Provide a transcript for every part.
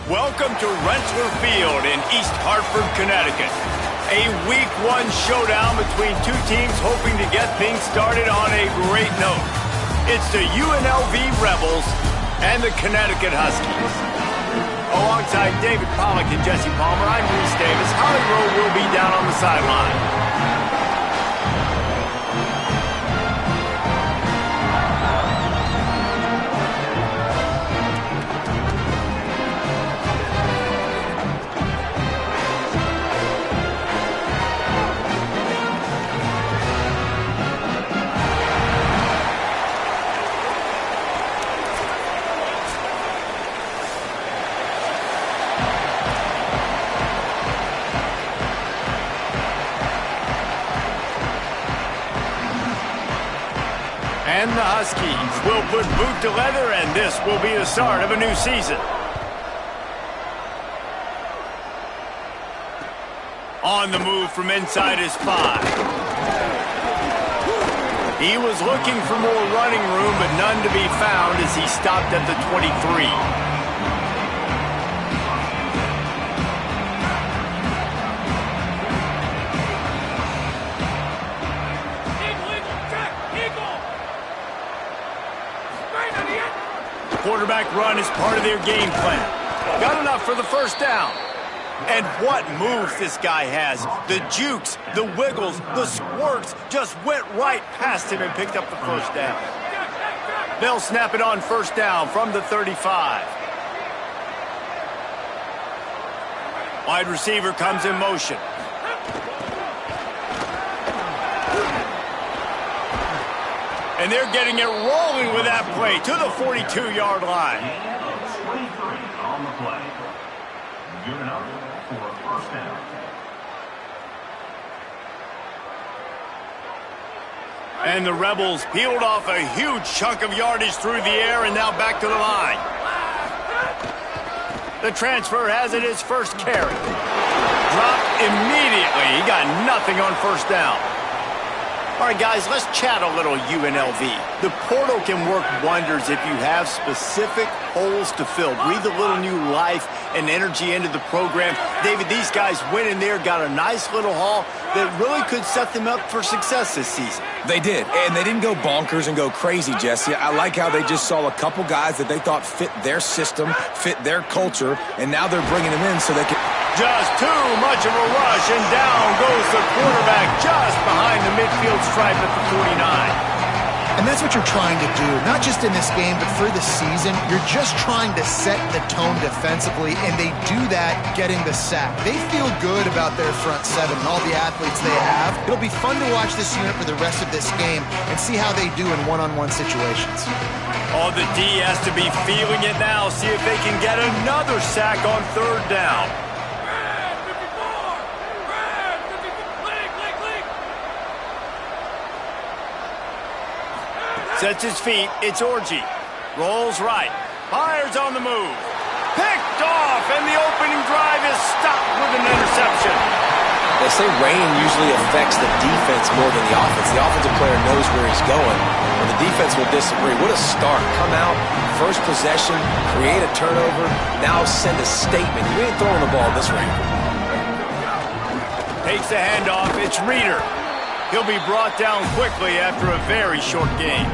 Welcome to Rensselaer Field in East Hartford, Connecticut. A Week 1 showdown between two teams hoping to get things started on a great note. It's the UNLV Rebels and the Connecticut Huskies. Alongside David Pollack and Jesse Palmer, I'm Reese Davis. Holly Rowe will be down on the sideline. And the Huskies will put boot to leather, and this will be the start of a new season. On the move from inside his 5. He was looking for more running room, but none to be found as he stopped at the 23. Quarterback run is part of their game plan. Got enough for the first down. And what moves this guy has. The jukes, the wiggles, the squirts just went right past him and picked up the first down. They'll snap it on first down from the 35. Wide receiver comes in motion. And they're getting it rolling with that play to the 42-yard line. 23 on the play. Good enough for a first down. And the Rebels peeled off a huge chunk of yardage through the air and now back to the line. The transfer has it his first carry. Dropped immediately. He got nothing on first down. All right, guys, let's chat a little UNLV. The portal can work wonders if you have specific holes to fill. Breathe a little new life and energy into the program. David, these guys went in there, got a nice little haul that really could set them up for success this season. They did, and they didn't go bonkers and go crazy, Jesse. I like how they just saw a couple guys that they thought fit their system, fit their culture, and now they're bringing them in so they can... Just too much of a rush, and down goes the quarterback just behind the midfield stripe at the 49. And that's what you're trying to do, not just in this game, but for the season. You're just trying to set the tone defensively, and they do that getting the sack. They feel good about their front seven and all the athletes they have. It'll be fun to watch this unit for the rest of this game and see how they do in one-on-one situations. Oh, the D has to be feeling it now. See if they can get another sack on third down. Sets his feet, it's Orji. Rolls right, fires on the move. Picked off, and the opening drive is stopped with an interception. They say rain usually affects the defense more than the offense. The offensive player knows where he's going, but the defense will disagree. What a start. Come out, first possession, create a turnover, now send a statement. You ain't throwing the ball this rain. Takes the handoff, it's Reeder. He'll be brought down quickly after a very short game.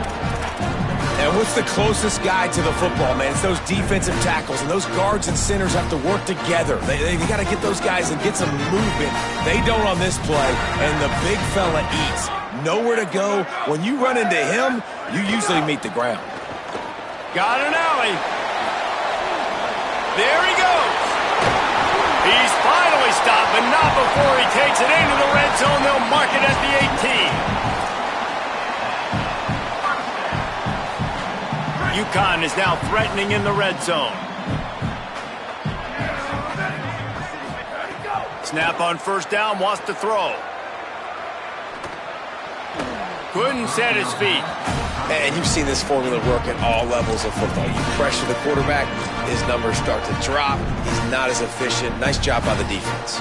And what's the closest guy to the football, man? It's those defensive tackles, and those guards and centers have to work together. They got to get those guys and get some movement. They don't on this play, and the big fella eats. Nowhere to go. When you run into him, you usually meet the ground. Got an alley. There he goes. He's finally stopped, but not before he takes it into the red zone. They'll mark it at the 18. Uconn is now threatening in the red zone. Snap on first down, wants to throw. Couldn't set his feet. And you've seen this formula work at all levels of football. You pressure the quarterback, his numbers start to drop. He's not as efficient. Nice job by the defense.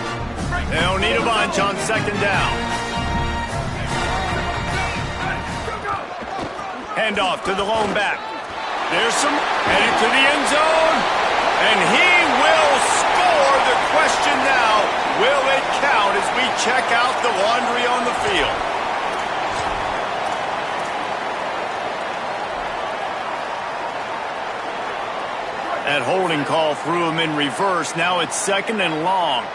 They don't need a bunch on second down. Handoff to the lone back. There's some, headed to the end zone. And he will score. The question now, will it count as we check out the laundry on the field? That holding call threw him in reverse. Now it's 2nd and long.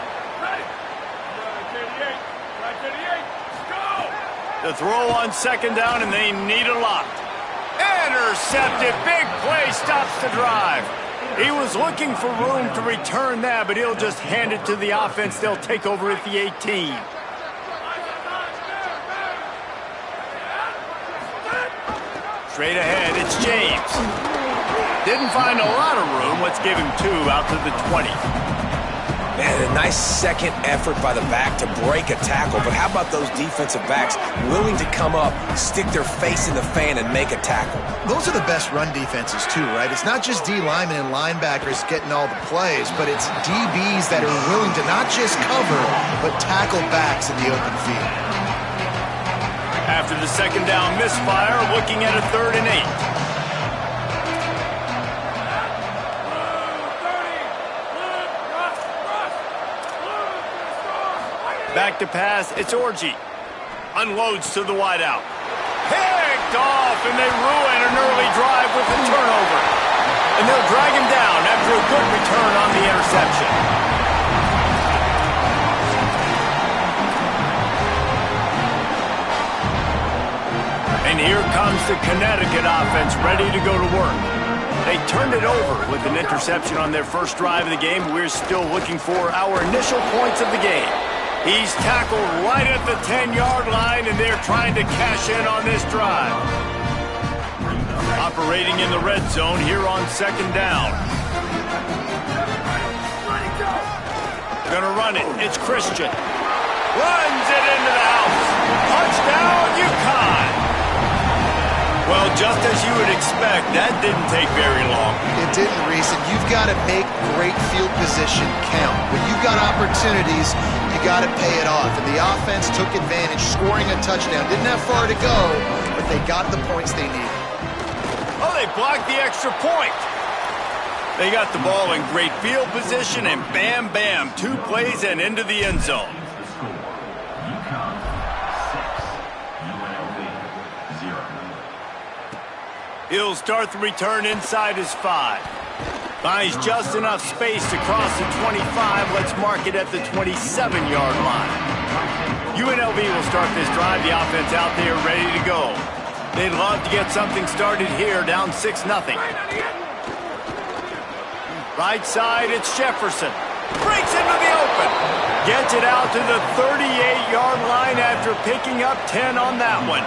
The throw on 2nd down, and they need a lot. Intercepted. Big play stops the drive. He was looking for room to return that, but he'll just hand it to the offense. They'll take over at the 18. Straight ahead, it's James. Didn't find a lot of room. Let's give him 2 out to the 20. Man, a nice second effort by the back to break a tackle. But how about those defensive backs willing to come up, stick their face in the fan, and make a tackle? Those are the best run defenses, too, right? It's not just D linemen and linebackers getting all the plays, but it's DBs that are willing to not just cover, but tackle backs in the open field. After the 2nd down misfire, looking at a 3rd and 8. Back to pass, it's Orji. Unloads to the wideout. Picked off, and they ruin an early drive with a turnover. And they'll drag him down after a good return on the interception. And here comes the Connecticut offense ready to go to work. They turned it over with an interception on their first drive of the game. We're still looking for our initial points of the game. He's tackled right at the 10-yard line, and they're trying to cash in on this drive. Operating in the red zone here on 2nd down. Gonna run it. It's Christian. Runs it into the house. Touchdown, Uconn. Well, just as you would expect, that didn't take very long. It didn't, Reese, and you've got to make great field position count. When you've got opportunities, you got to pay it off. And the offense took advantage, scoring a touchdown. Didn't have far to go, but they got the points they needed. Oh, they blocked the extra point. They got the ball in great field position, and bam, bam, 2 plays and into the end zone. Uconn 6, UNLV 0. He'll start the return inside his 5. Finds just enough space to cross the 25. Let's mark it at the 27-yard line. UNLV will start this drive. The offense out there ready to go. They'd love to get something started here, down 6-0. Right side, it's Jefferson. Breaks into the open. Gets it out to the 38-yard line after picking up 10 on that one.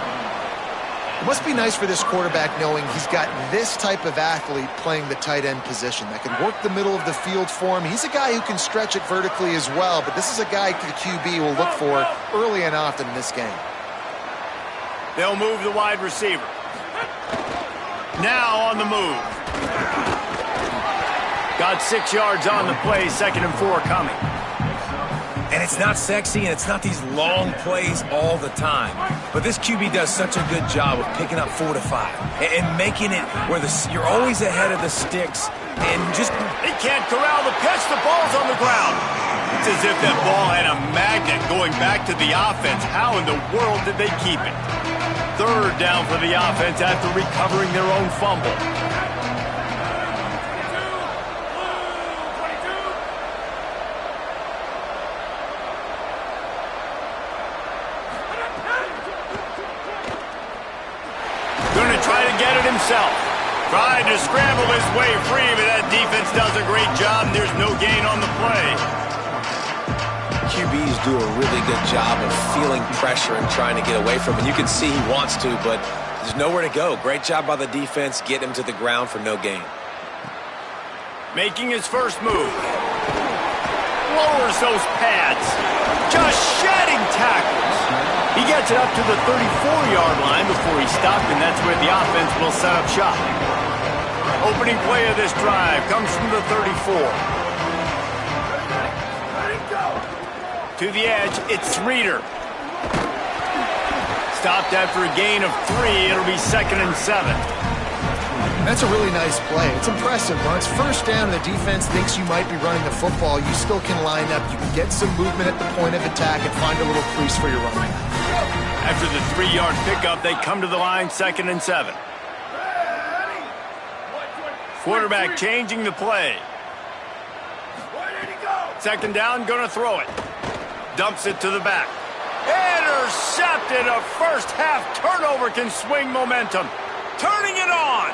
It must be nice for this quarterback knowing he's got this type of athlete playing the tight end position that can work the middle of the field for him. He's a guy who can stretch it vertically as well, but this is a guy the QB will look for early and often in this game. They'll move the wide receiver. Now on the move. Got 6 yards on the play, 2nd and 4 coming. And it's not sexy, and it's not these long plays all the time. But this QB does such a good job of picking up 4 to 5 and making it where you're always ahead of the sticks. And just he can't corral the pitch. The ball's on the ground. It's as if that ball had a magnet going back to the offense. How in the world did they keep it? 3rd down for the offense after recovering their own fumble. Himself. Tried to scramble his way free, but that defense does a great job, and there's no gain on the play. QBs do a really good job of feeling pressure and trying to get away from it. You can see he wants to, but there's nowhere to go. Great job by the defense, get him to the ground for no gain. Making his first move. Lowers those pads. Just shedding tackles. He gets it up to the 34-yard line before he stopped, and that's where the offense will set up shop. Opening play of this drive comes from the 34. To the edge, it's Reeder. Stopped after a gain of 3. It'll be 2nd and 7. That's a really nice play. It's impressive. When it's first down and the defense thinks you might be running the football, you still can line up. You can get some movement at the point of attack and find a little crease for your running. After the 3-yard pickup, they come to the line, 2nd and 7. Quarterback changing the play. 2nd down, going to throw it. Dumps it to the back. Intercepted. A first-half turnover can swing momentum. Turning it on.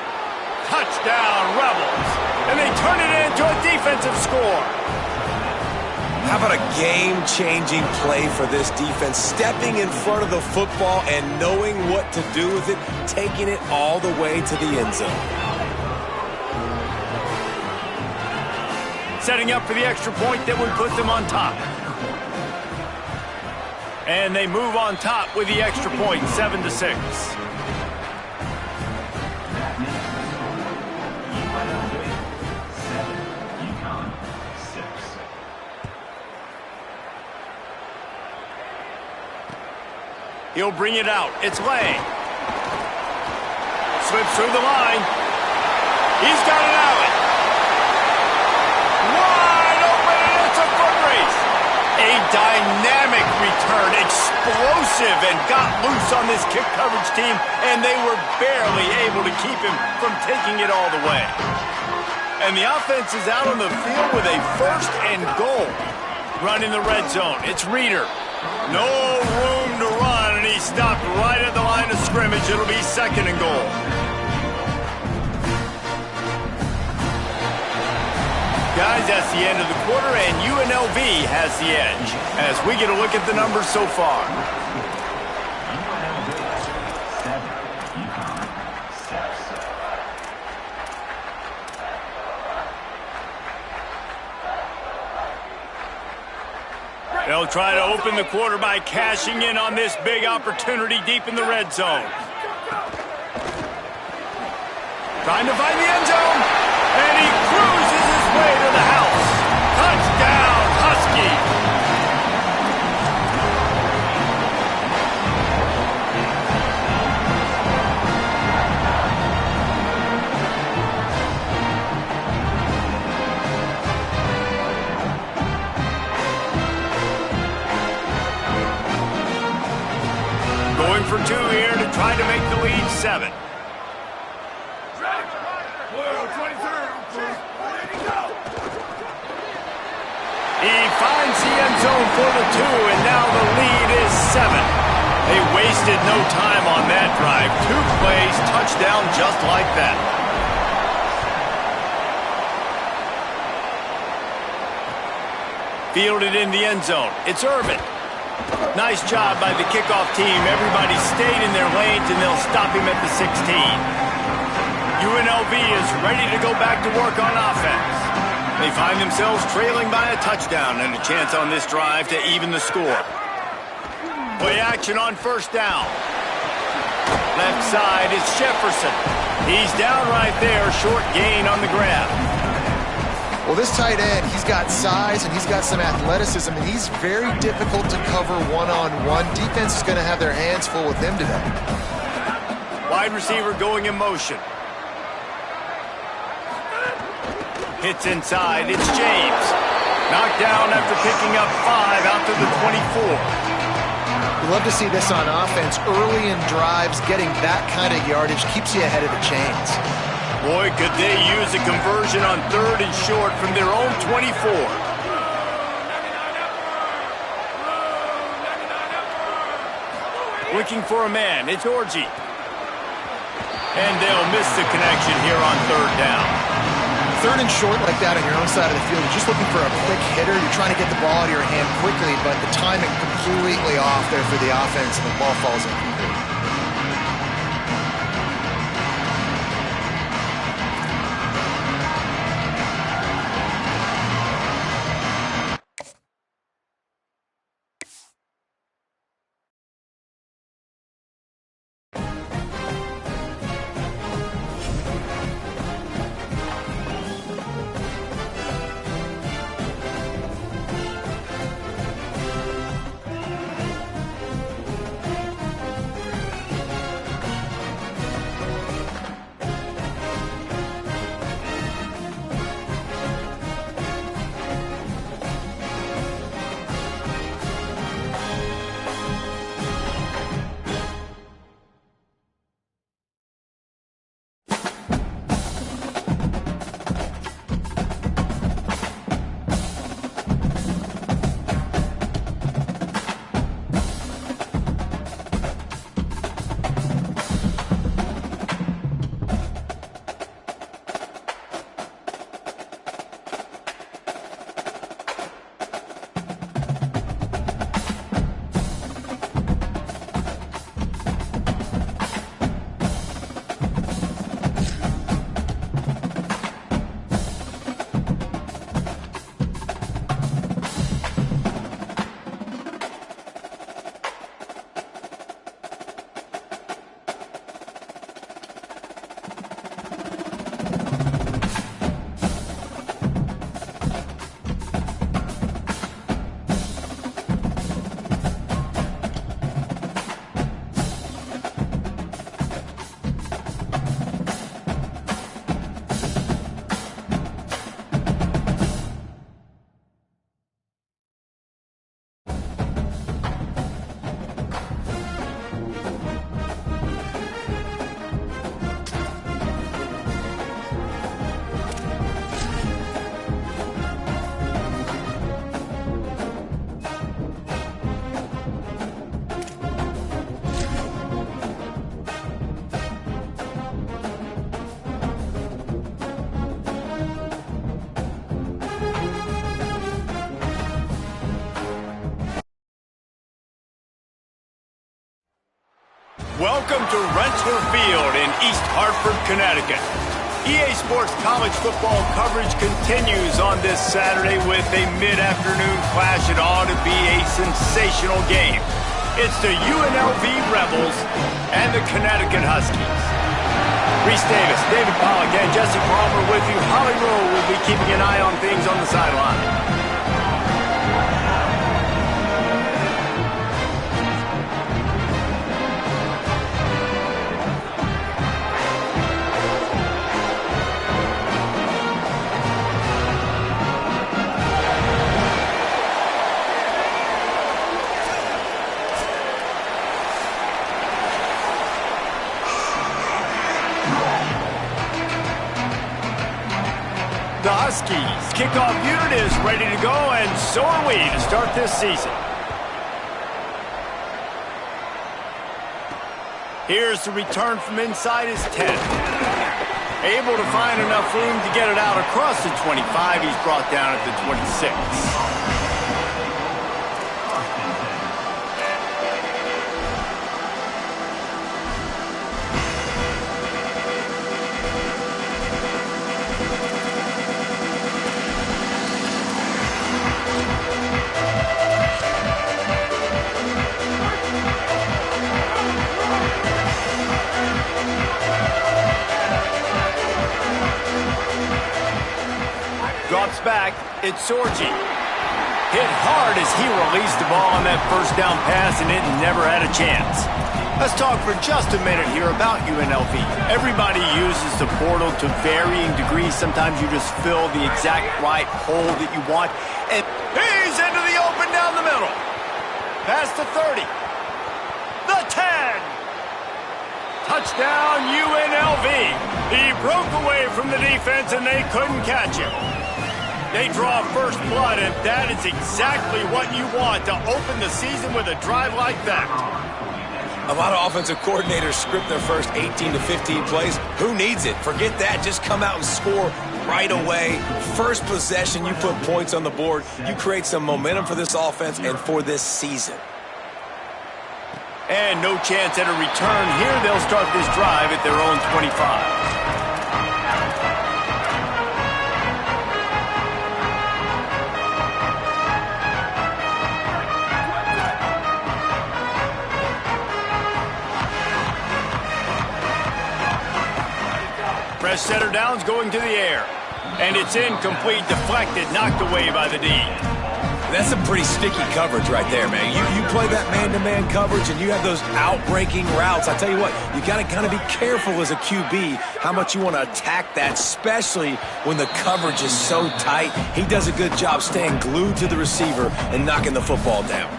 Touchdown, Rebels. And they turn it into a defensive score. How about a game-changing play for this defense? Stepping in front of the football and knowing what to do with it, taking it all the way to the end zone. Setting up for the extra point that would put them on top. And they move on top with the extra point, 7-6. Uconn 6. He'll bring it out. It's Lang. Slips through the line. He's got an outlet. Wide open, and it's a foot race. A dynamic return, explosive, and got loose on this kick coverage team, and they were barely able to keep him from taking it all the way. And the offense is out on the field with a 1st and goal. Run in the red zone. It's Reeder. No room to run, and he stopped right at the line of scrimmage. It'll be 2nd and goal. Guys, that's the end of the quarter, and UNLV has the edge as we get a look at the numbers so far. UNLV 7. Uconn 6. They'll try to open the quarter by cashing in on this big opportunity deep in the red zone. Trying to find the end zone, and he cruises his way to the house. Touchdown, Husky. Going for 2 here to try to make the lead 7. He finds the end zone for the 2, and now the lead is 7. They wasted no time on that drive. 2 plays, touchdown just like that. Fielded in the end zone. It's Irvin. Nice job by the kickoff team. Everybody stayed in their lanes, and they'll stop him at the 16. UNLV is ready to go back to work on offense. They find themselves trailing by a touchdown and a chance on this drive to even the score. Play action on 1st down. Left side is Jefferson. He's down right there, short gain on the grab. Well, this tight end, he's got size and he's got some athleticism, and he's very difficult to cover one-on-one. Defense is going to have their hands full with him today. Wide receiver going in motion. Hits inside. It's James. Knocked down after picking up 5 out to the 24. We love to see this on offense. Early in drives, getting that kind of yardage keeps you ahead of the chains. Boy, could they use a conversion on 3rd and short from their own 24. Looking for a man. It's Orji. And they'll miss the connection here on 3rd down. 3rd and short like that on your own side of the field, you're just looking for a quick hitter. You're trying to get the ball out of your hand quickly, but the timing completely off there for the offense, and the ball falls incomplete. Welcome to Rentler Field in East Hartford, Connecticut. EA Sports college football coverage continues on this Saturday with a mid-afternoon clash. It ought to be a sensational game. It's the UNLV Rebels and the Connecticut Huskies. Reese Davis, David Pollock, and Jesse Palmer with you. Holly Rowe will be keeping an eye on things on the sideline. The Huskies kickoff unit is ready to go, and so are we to start this season. Here's the return from inside his 10. Able to find enough room to get it out across the 25. He's brought down at the 26. Drops back, it's Sorgi. Hit hard as he released the ball on that first down pass, and it never had a chance. Let's talk for just a minute here about UNLV. Everybody uses the portal to varying degrees. Sometimes you just fill the exact right hole that you want. And he's into the open down the middle. Past the 30. The 10. Touchdown UNLV. He broke away from the defense and they couldn't catch him. They draw first blood, and that is exactly what you want to open the season with a drive like that. A lot of offensive coordinators script their first 18 to 15 plays. Who needs it? Forget that. Just come out and score right away. First possession, you put points on the board. You create some momentum for this offense and for this season. And no chance at a return here. They'll start this drive at their own 25. Fresh setter down's going to the air. And it's incomplete, deflected, knocked away by the D. That's some pretty sticky coverage right there, man. You play that man-to-man coverage and you have those out-breaking routes. I tell you what, you got to kind of be careful as a QB how much you want to attack that, especially when the coverage is so tight. He does a good job staying glued to the receiver and knocking the football down.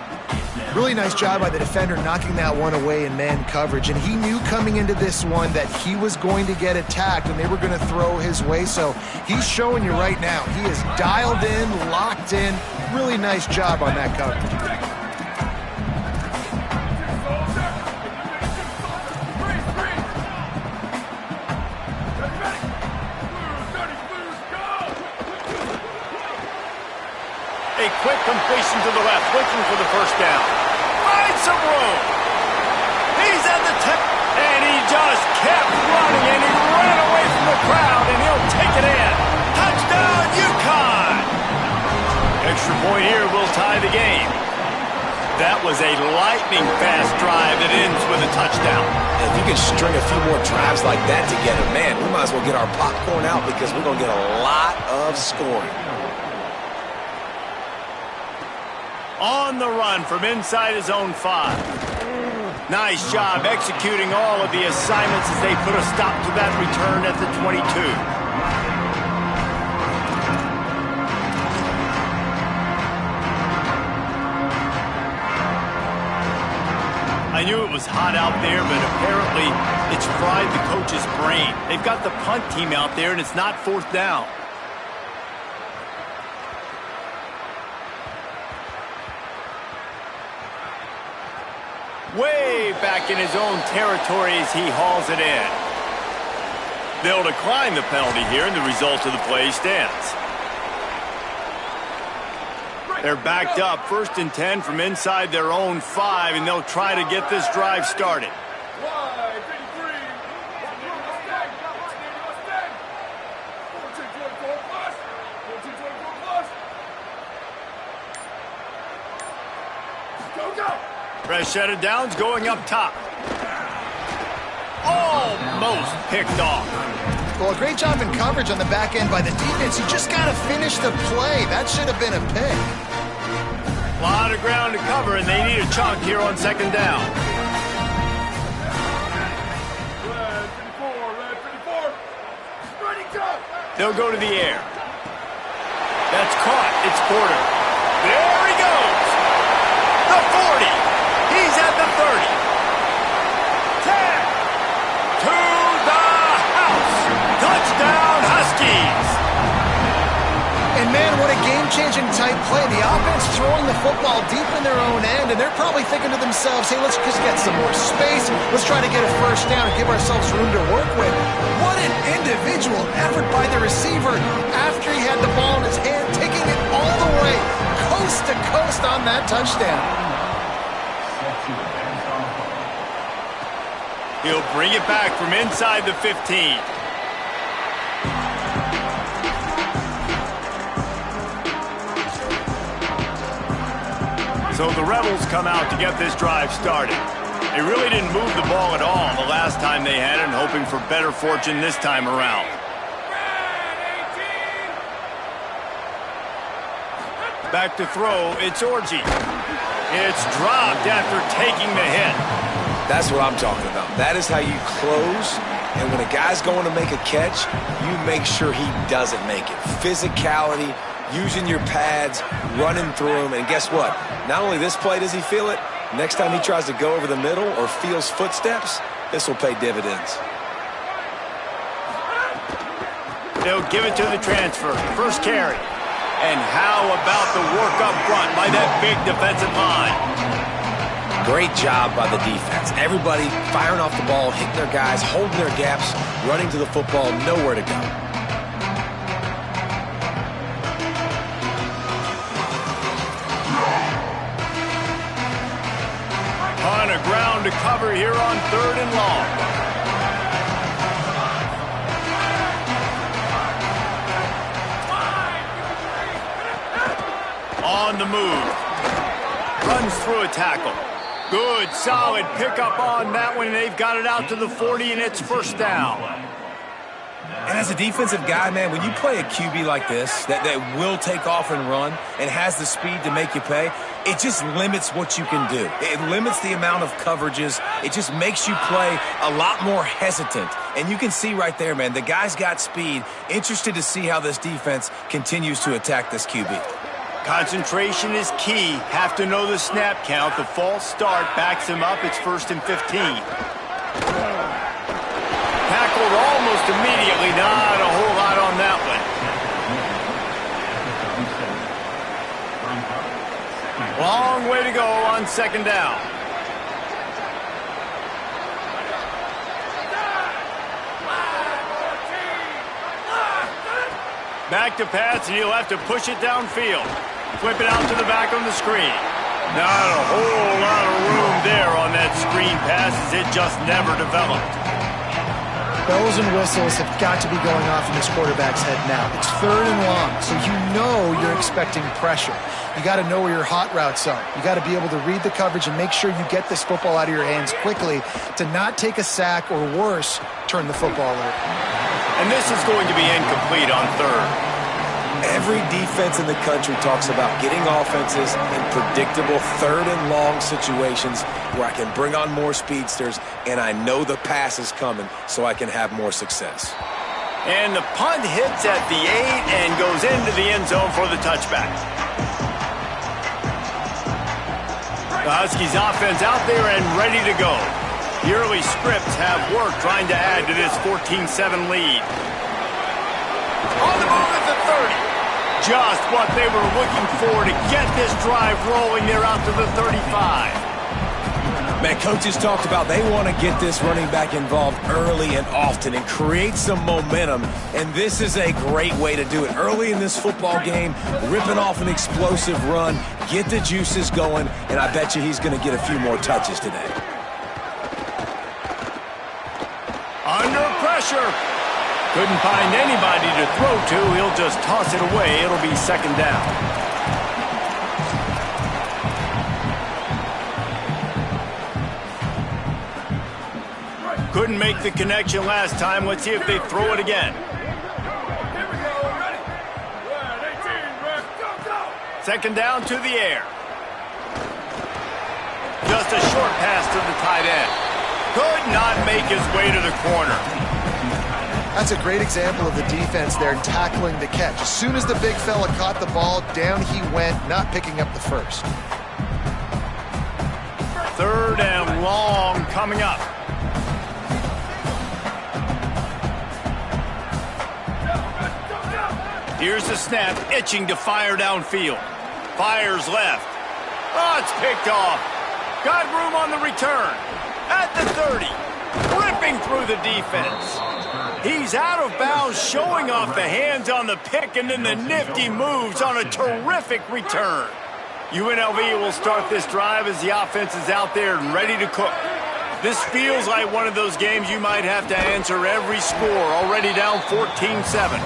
Really nice job by the defender knocking that one away in man coverage. And he knew coming into this one that he was going to get attacked and they were going to throw his way. So he's showing you right now. He is dialed in, locked in. Really nice job on that coverage. A quick completion to the left, looking for the first down. Finds some room. He's at the 10, and he just kept running, and he ran away from the crowd, and he'll take it in. Touchdown, Uconn! Extra point here will tie the game. That was a lightning-fast drive that ends with a touchdown. And if you can string a few more drives like that together, man, we might as well get our popcorn out because we're going to get a lot of scoring. On the run from inside his own 5. Nice job executing all of the assignments as they put a stop to that return at the 22. I knew it was hot out there, but apparently it's fried the coach's brain. They've got the punt team out there, and it's not fourth down. Way back in his own territory as he hauls it in. They'll decline the penalty here, and the result of the play stands. They're backed up, 1st and 10 from inside their own 5, and they'll try to get this drive started. Fresh set of downs going up top. Almost picked off. Well, a great job in coverage on the back end by the defense. You just got to finish the play. That should have been a pick. A lot of ground to cover, and they need a chunk here on second down. They'll go to the air. That's caught. It's Porter. There he goes. The 40. He's at the 30. 10. To the house. Touchdown, Huskies. And, man, what a game-changing type play. The offense throwing the football deep in their own end, and they're probably thinking to themselves, hey, let's just get some more space. Let's try to get a first down and give ourselves room to work with. What an individual effort by the receiver after he had the ball in his hand, taking it all the way, coast to coast on that touchdown. He'll bring it back from inside the 15. So the Rebels come out to get this drive started. They really didn't move the ball at all the last time they had it, and hoping for better fortune this time around. Back to throw, it's Orji. It's dropped after taking the hit. That's what I'm talking about. That is how you close. And when a guy's going to make a catch, you make sure he doesn't make it. Physicality, using your pads, running through them. And guess what? Not only this play does he feel it, next time he tries to go over the middle or feels footsteps, this will pay dividends. They'll give it to the transfer. First carry. And how about the work up front by that big defensive line? Great job by the defense. Everybody firing off the ball, hitting their guys, holding their gaps, running to the football, nowhere to go. Ton of ground to cover here on 3rd and long. On the move. Runs through a tackle. Good, solid pickup on that one. They've got it out to the 40, and it's first down. And as a defensive guy, man, when you play a QB like this that will take off and run and has the speed to make you pay, it just limits what you can do. It limits the amount of coverages. It just makes you play a lot more hesitant. And you can see right there, man, the guy's got speed. Interested to see how this defense continues to attack this QB. Concentration is key. Have to know the snap count. The false start backs him up. It's 1st and 15. Tackled almost immediately. Not a whole lot on that one. Long way to go on second down. Back to pass, and he'll have to push it downfield. Flip it out to the back on the screen. Not a whole lot of room there on that screen pass, as it just never developed. Bells and whistles have got to be going off in this quarterback's head now. It's 3rd and long, so you know you're expecting pressure. You got to know where your hot routes are. You got to be able to read the coverage and make sure you get this football out of your hands quickly to not take a sack or worse, turn the football over. And this is going to be incomplete on 3rd. Every defense in the country talks about getting offenses in predictable 3rd and long situations where I can bring on more speedsters and I know the pass is coming so I can have more success. And the punt hits at the 8 and goes into the end zone for the touchback. The Huskies offense out there and ready to go. The early scripts have worked trying to add to this 14-7 lead. On the move at the 30. Just what they were looking for to get this drive rolling. They're out to the 35. Man, coaches talked about they want to get this running back involved early and often and create some momentum, and this is a great way to do it. Early in this football game, ripping off an explosive run, get the juices going, and I bet you he's going to get a few more touches today. Under pressure. Couldn't find anybody to throw to. He'll just toss it away. It'll be second down. Couldn't make the connection last time. Let's see if they throw it again. Second down to the air. Just a short pass to the tight end. Could not make his way to the corner. That's a great example of the defense there tackling the catch. As soon as the big fella caught the ball, down he went, not picking up the first. Third and long coming up. Here's the snap, itching to fire downfield. Fires left. Oh, it's picked off. Got room on the return. At the 30. Ripping through the defense. He's out of bounds, showing off the hands on the pick, and then the nifty moves on a terrific return. UNLV will start this drive as the offense is out there and ready to cook. This feels like one of those games you might have to answer every score, already down 14-7.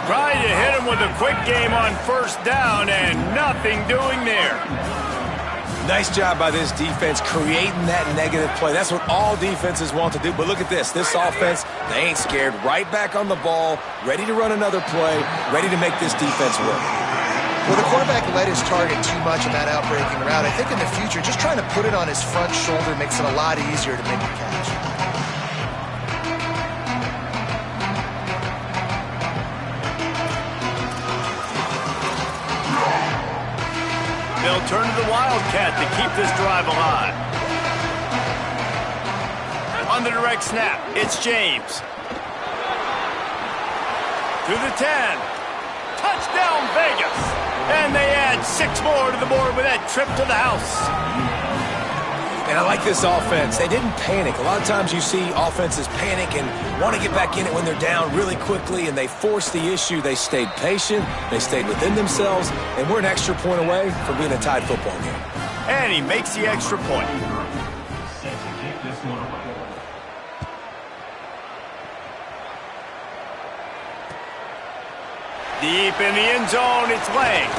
Trying to hit him with a quick game on first down, and nothing doing there. Nice job by this defense creating that negative play. That's what all defenses want to do. But look at this. This offense, they ain't scared. Right back on the ball, ready to run another play, ready to make this defense work. Well, the quarterback let his target too much in that outbreaking route. I think in the future, just trying to put it on his front shoulder makes it a lot easier to make the catch. They'll turn to the Wildcat to keep this drive alive. On the direct snap, it's James. To the 10. Touchdown, Vegas. And they add 6 more to the board with that trip to the house. And I like this offense. They didn't panic. A lot of times you see offenses panic and want to get back in it when they're down really quickly, and they force the issue. They stayed patient. They stayed within themselves, and we're an extra point away from being a tied football game. And he makes the extra point. Deep in the end zone, it's Lang.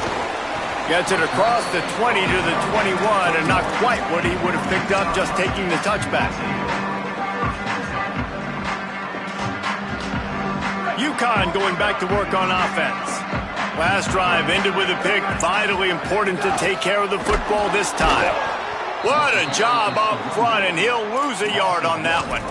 Gets it across the 20 to the 21, and not quite what he would have picked up just taking the touchback. Uconn going back to work on offense. Last drive ended with a pick. Vitally important to take care of the football this time. What a job up front, and he'll lose a yard on that one.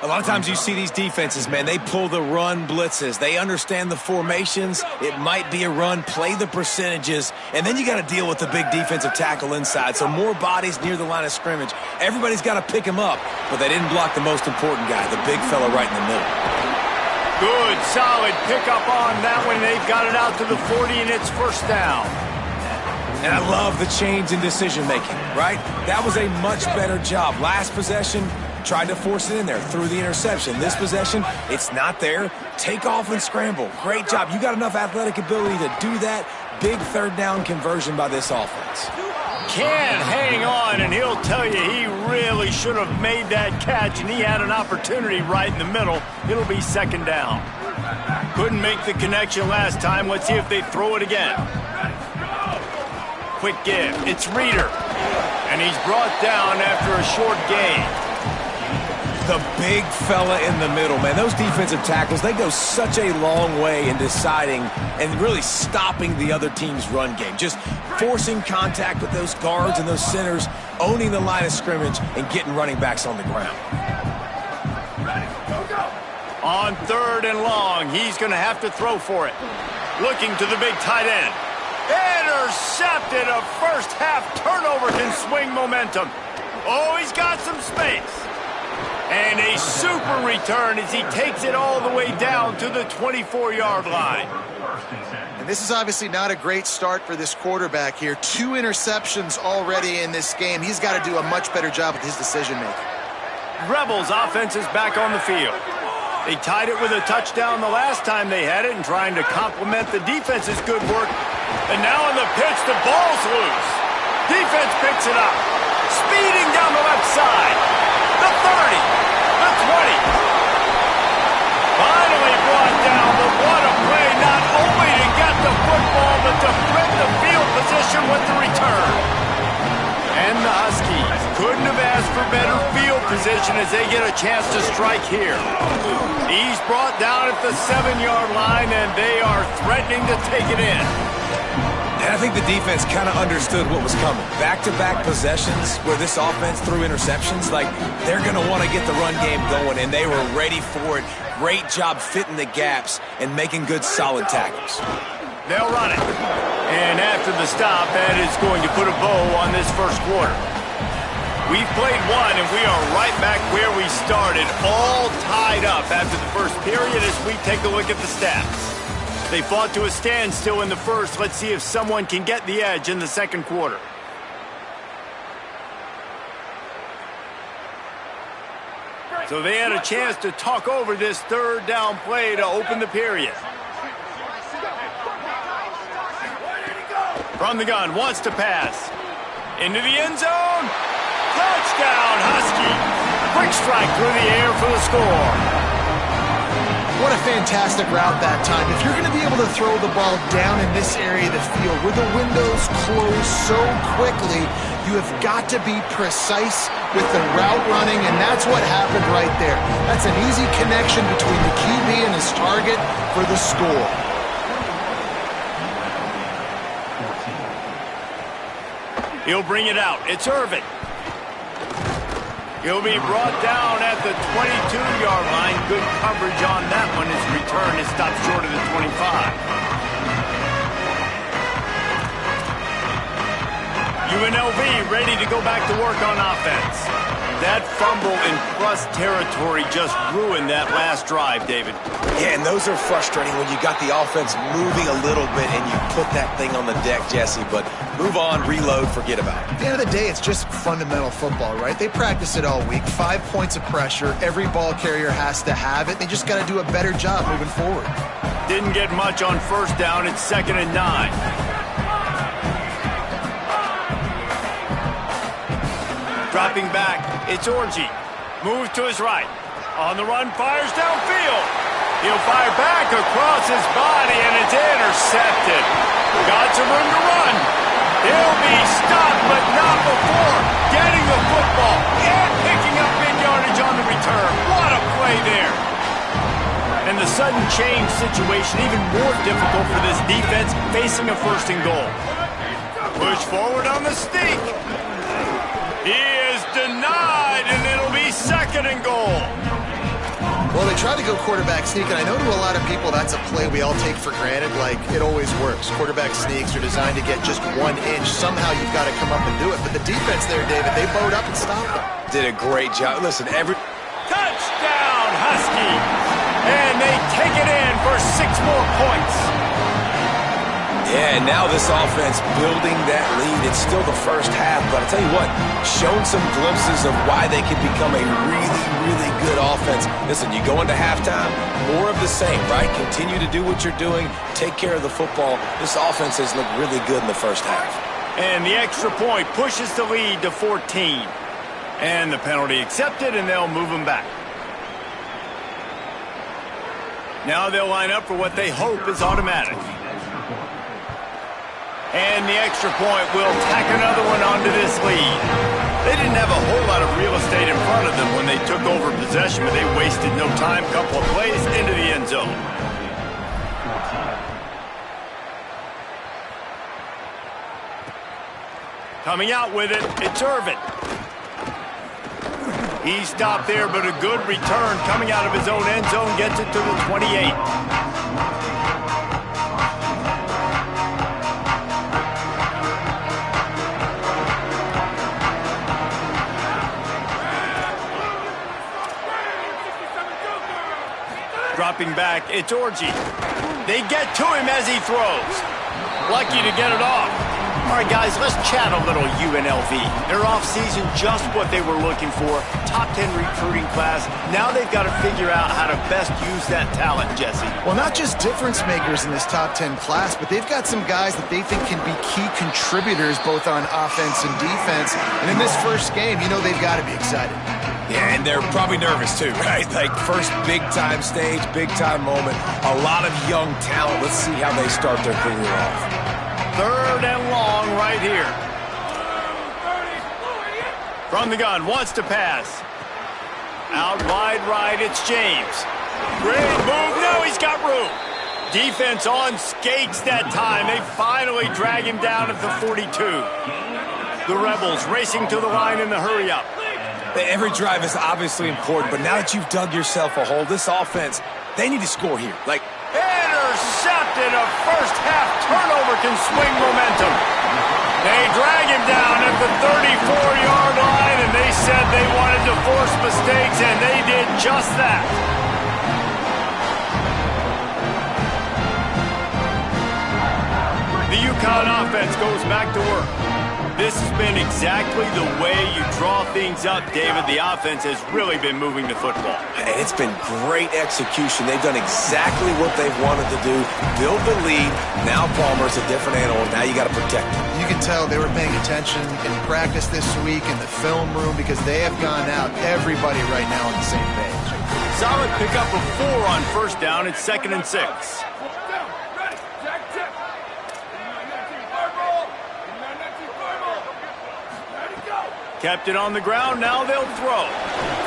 A lot of times you see these defenses, man, they pull the run blitzes. They understand the formations. It might be a run, play the percentages, and then you got to deal with the big defensive tackle inside. So more bodies near the line of scrimmage. Everybody's got to pick him up, but they didn't block the most important guy, the big fella right in the middle. Good, solid pickup on that one. They've got it out to the 40, and it's first down. And I love the change in decision-making, right? That was a much better job. Last possession, tried to force it in there, threw the interception. This possession, it's not there. Take off and scramble. Great job. You got enough athletic ability to do that. Big third down conversion by this offense. Can hang on, and he'll tell you he really should have made that catch, and he had an opportunity right in the middle. It'll be second down. Couldn't make the connection last time. Let's see if they throw it again. Quick give. It's Reeder. And he's brought down after a short gain. The big fella in the middle, man. Those defensive tackles, they go such a long way in deciding and really stopping the other team's run game. Just forcing contact with those guards and those centers, owning the line of scrimmage, and getting running backs on the ground. On third and long, he's going to have to throw for it. Looking to the big tight end. Intercepted. A first half turnover can swing momentum. Oh, he's got some space. And a super return as he takes it all the way down to the 24-yard line. And this is obviously not a great start for this quarterback here. 2 interceptions already in this game. He's got to do a much better job with his decision-making. Rebels offense is back on the field. They tied it with a touchdown the last time they had it and trying to complement the defense's good work. And now on the pitch, the ball's loose. Defense picks it up. Speeding down the left side. The 30, the 20. Finally brought down, but what a play, not only to get the football, but to flip the field position with the return. And the Huskies couldn't have asked for better field position as they get a chance to strike here. He's brought down at the 7-yard line, and they are threatening to take it in. And I think the defense kind of understood what was coming. Back-to-back possessions where this offense threw interceptions, like they're going to want to get the run game going, and they were ready for it. Great job fitting the gaps and making good, solid tackles. They'll run it. And after the stop, that is going to put a bow on this first quarter. We've played one, and we are right back where we started, all tied up after the first period as we take a look at the stats. They fought to a standstill in the first. Let's see if someone can get the edge in the second quarter. So they had a chance to talk over this third down play to open the period. From the gun, wants to pass. Into the end zone. Touchdown, Husky. Quick strike through the air for the score. What a fantastic route that time. If you're going to be able to throw the ball down in this area of the field where the windows close so quickly, you have got to be precise with the route running, and that's what happened right there. That's an easy connection between the QB and his target for the score. He'll bring it out. It's Irvin. He'll be brought down at the 22-yard line. Good coverage on that one. His return is stopped short of the 25. UNLV ready to go back to work on offense. That fumble in plus territory just ruined that last drive, David. Yeah, and those are frustrating when you got the offense moving a little bit and you put that thing on the deck, Jesse. But move on, reload, forget about it. At the end of the day, it's just fundamental football, right? They practice it all week. 5 points of pressure. Every ball carrier has to have it. They just got to do a better job moving forward. Didn't get much on first down. It's 2nd and 9. Dropping back, it's Orgy. Moves to his right. On the run, fires downfield. He'll fire back across his body, and it's intercepted. Got some room to run. He'll be stopped, but not before getting the football and picking up big yardage on the return. What a play there. And the sudden change situation even more difficult for this defense facing a 1st and goal. Push forward on the sneak. He is denied, and it'll be 2nd and goal. Well, they tried to go quarterback sneak, and I know to a lot of people that's a play we all take for granted, like it always works. Quarterback sneaks are designed to get just 1 inch. Somehow you've got to come up and do it. But the defense there, David, they bowed up and stopped them. Did a great job. Listen, Touchdown, Huskies! And they take it in for 6 more points. Yeah, and now this offense building that lead. It's still the first half, but I'll tell you what, shown some glimpses of why they could become a really, really good offense. Listen, you go into halftime, more of the same, right? Continue to do what you're doing, take care of the football. This offense has looked really good in the first half. And the extra point pushes the lead to 14. And the penalty accepted, and they'll move them back. Now they'll line up for what they hope is automatic. And the extra point will tack another one onto this lead. They didn't have a whole lot of real estate in front of them when they took over possession, but they wasted no time. Couple of plays into the end zone. Coming out with it, it's Irvin. He stopped there, but a good return coming out of his own end zone gets it to the 28. Dropping back, it's Orgy. They get to him as he throws. Lucky to get it off. All right, guys, let's chat a little UNLV. Their offseason, just what they were looking for. Top 10 recruiting class. Now they've got to figure out how to best use that talent, Jesse. Well, not just difference makers in this top 10 class, but they've got some guys that they think can be key contributors both on offense and defense. And in this first game, you know they've got to be excited. Yeah, and they're probably nervous too, right? Like first big-time stage, big-time moment. A lot of young talent. Let's see how they start their career off. 3rd and long right here. From the gun, wants to pass. Out wide right, it's James. Great move, now he's got room. Defense on skates that time. They finally drag him down at the 42. The Rebels racing to the line in the hurry-up. Every drive is obviously important, but now that you've dug yourself a hole, this offense, they need to score here. Intercepted. A first-half turnover can swing momentum. They drag him down at the 34-yard line, and they said they wanted to force mistakes, and they did just that. The Uconn offense goes back to work. This has been exactly the way you draw things up, David. The offense has really been moving the football. And it's been great execution. They've done exactly what they've wanted to do. Build the lead. Now Palmer's a different animal. Now you got to protect him. You can tell they were paying attention in practice this week in the film room because they have gone out, everybody right now on the same page. Solid pickup of 4 on first down. It's 2nd and 6. Kept it on the ground, now they'll throw.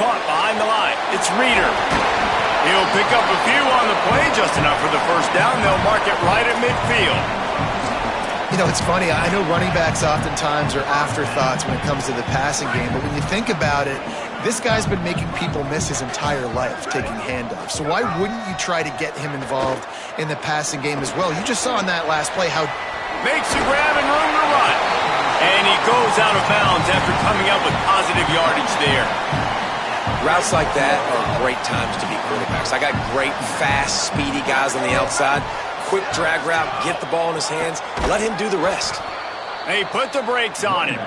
Caught behind the line, it's Reeder. He'll pick up a few on the play, just enough for the first down. They'll mark it right at midfield. You know, it's funny, I know running backs oftentimes are afterthoughts when it comes to the passing game, but when you think about it, this guy's been making people miss his entire life taking handoffs. So why wouldn't you try to get him involved in the passing game as well? You just saw in that last play how... Makes a grab and room to run. And he goes out of bounds after coming up with positive yardage there. Routes like that are great times to be quarterbacks. I got great, fast, speedy guys on the outside. Quick drag route, get the ball in his hands, let him do the rest. They put the brakes on him.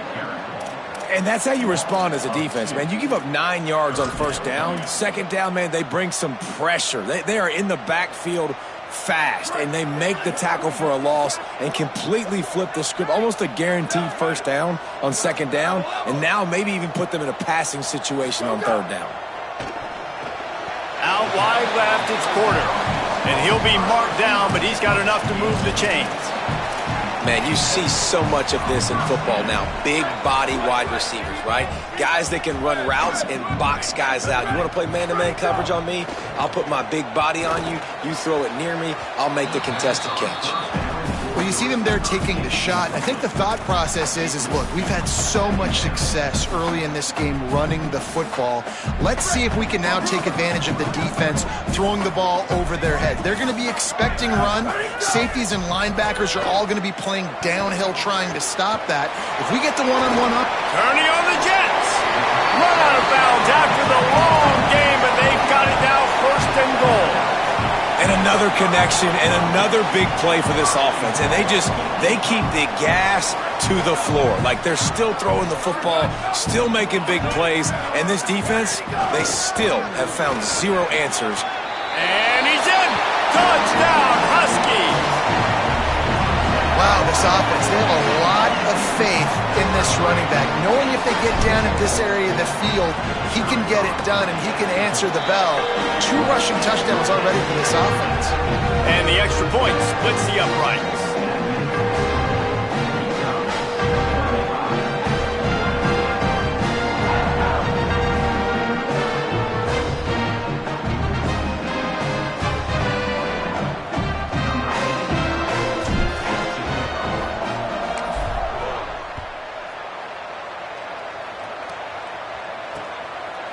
And that's how you respond as a defense, man. You give up 9 yards on first down. Second down, man, they bring some pressure. They are in the backfield fast, and they make the tackle for a loss and completely flip the script, almost a guaranteed first down on second down, and now maybe even put them in a passing situation on third down. Out wide left, it's Porter, and he'll be marked down, but he's got enough to move the chains. Man, you see so much of this in football now. Big body wide receivers, right? Guys that can run routes and box guys out. You want to play man-to-man coverage on me? I'll put my big body on you. You throw it near me, I'll make the contested catch. Well, you see them there taking the shot. I think the thought process is look, we've had so much success early in this game running the football. Let's see if we can now take advantage of the defense throwing the ball over their head. They're going to be expecting run. Safeties and linebackers are all going to be playing downhill trying to stop that. If we get the one-on-one up. Turning on the Jets. Run out of bounds after the long game, but they've got it now 1st and goal. And another connection and another big play for this offense. And they keep the gas to the floor. Like they're still throwing the football, still making big plays. And this defense, they still have found 0 answers. And he's in. Touchdown, Huskies. Wow, this offense, they have a lot of faith in this running back. Knowing if they get down in this area of the field, he can get it done and he can answer the bell. 2 rushing touchdowns already for this offense. And the extra point splits the uprights.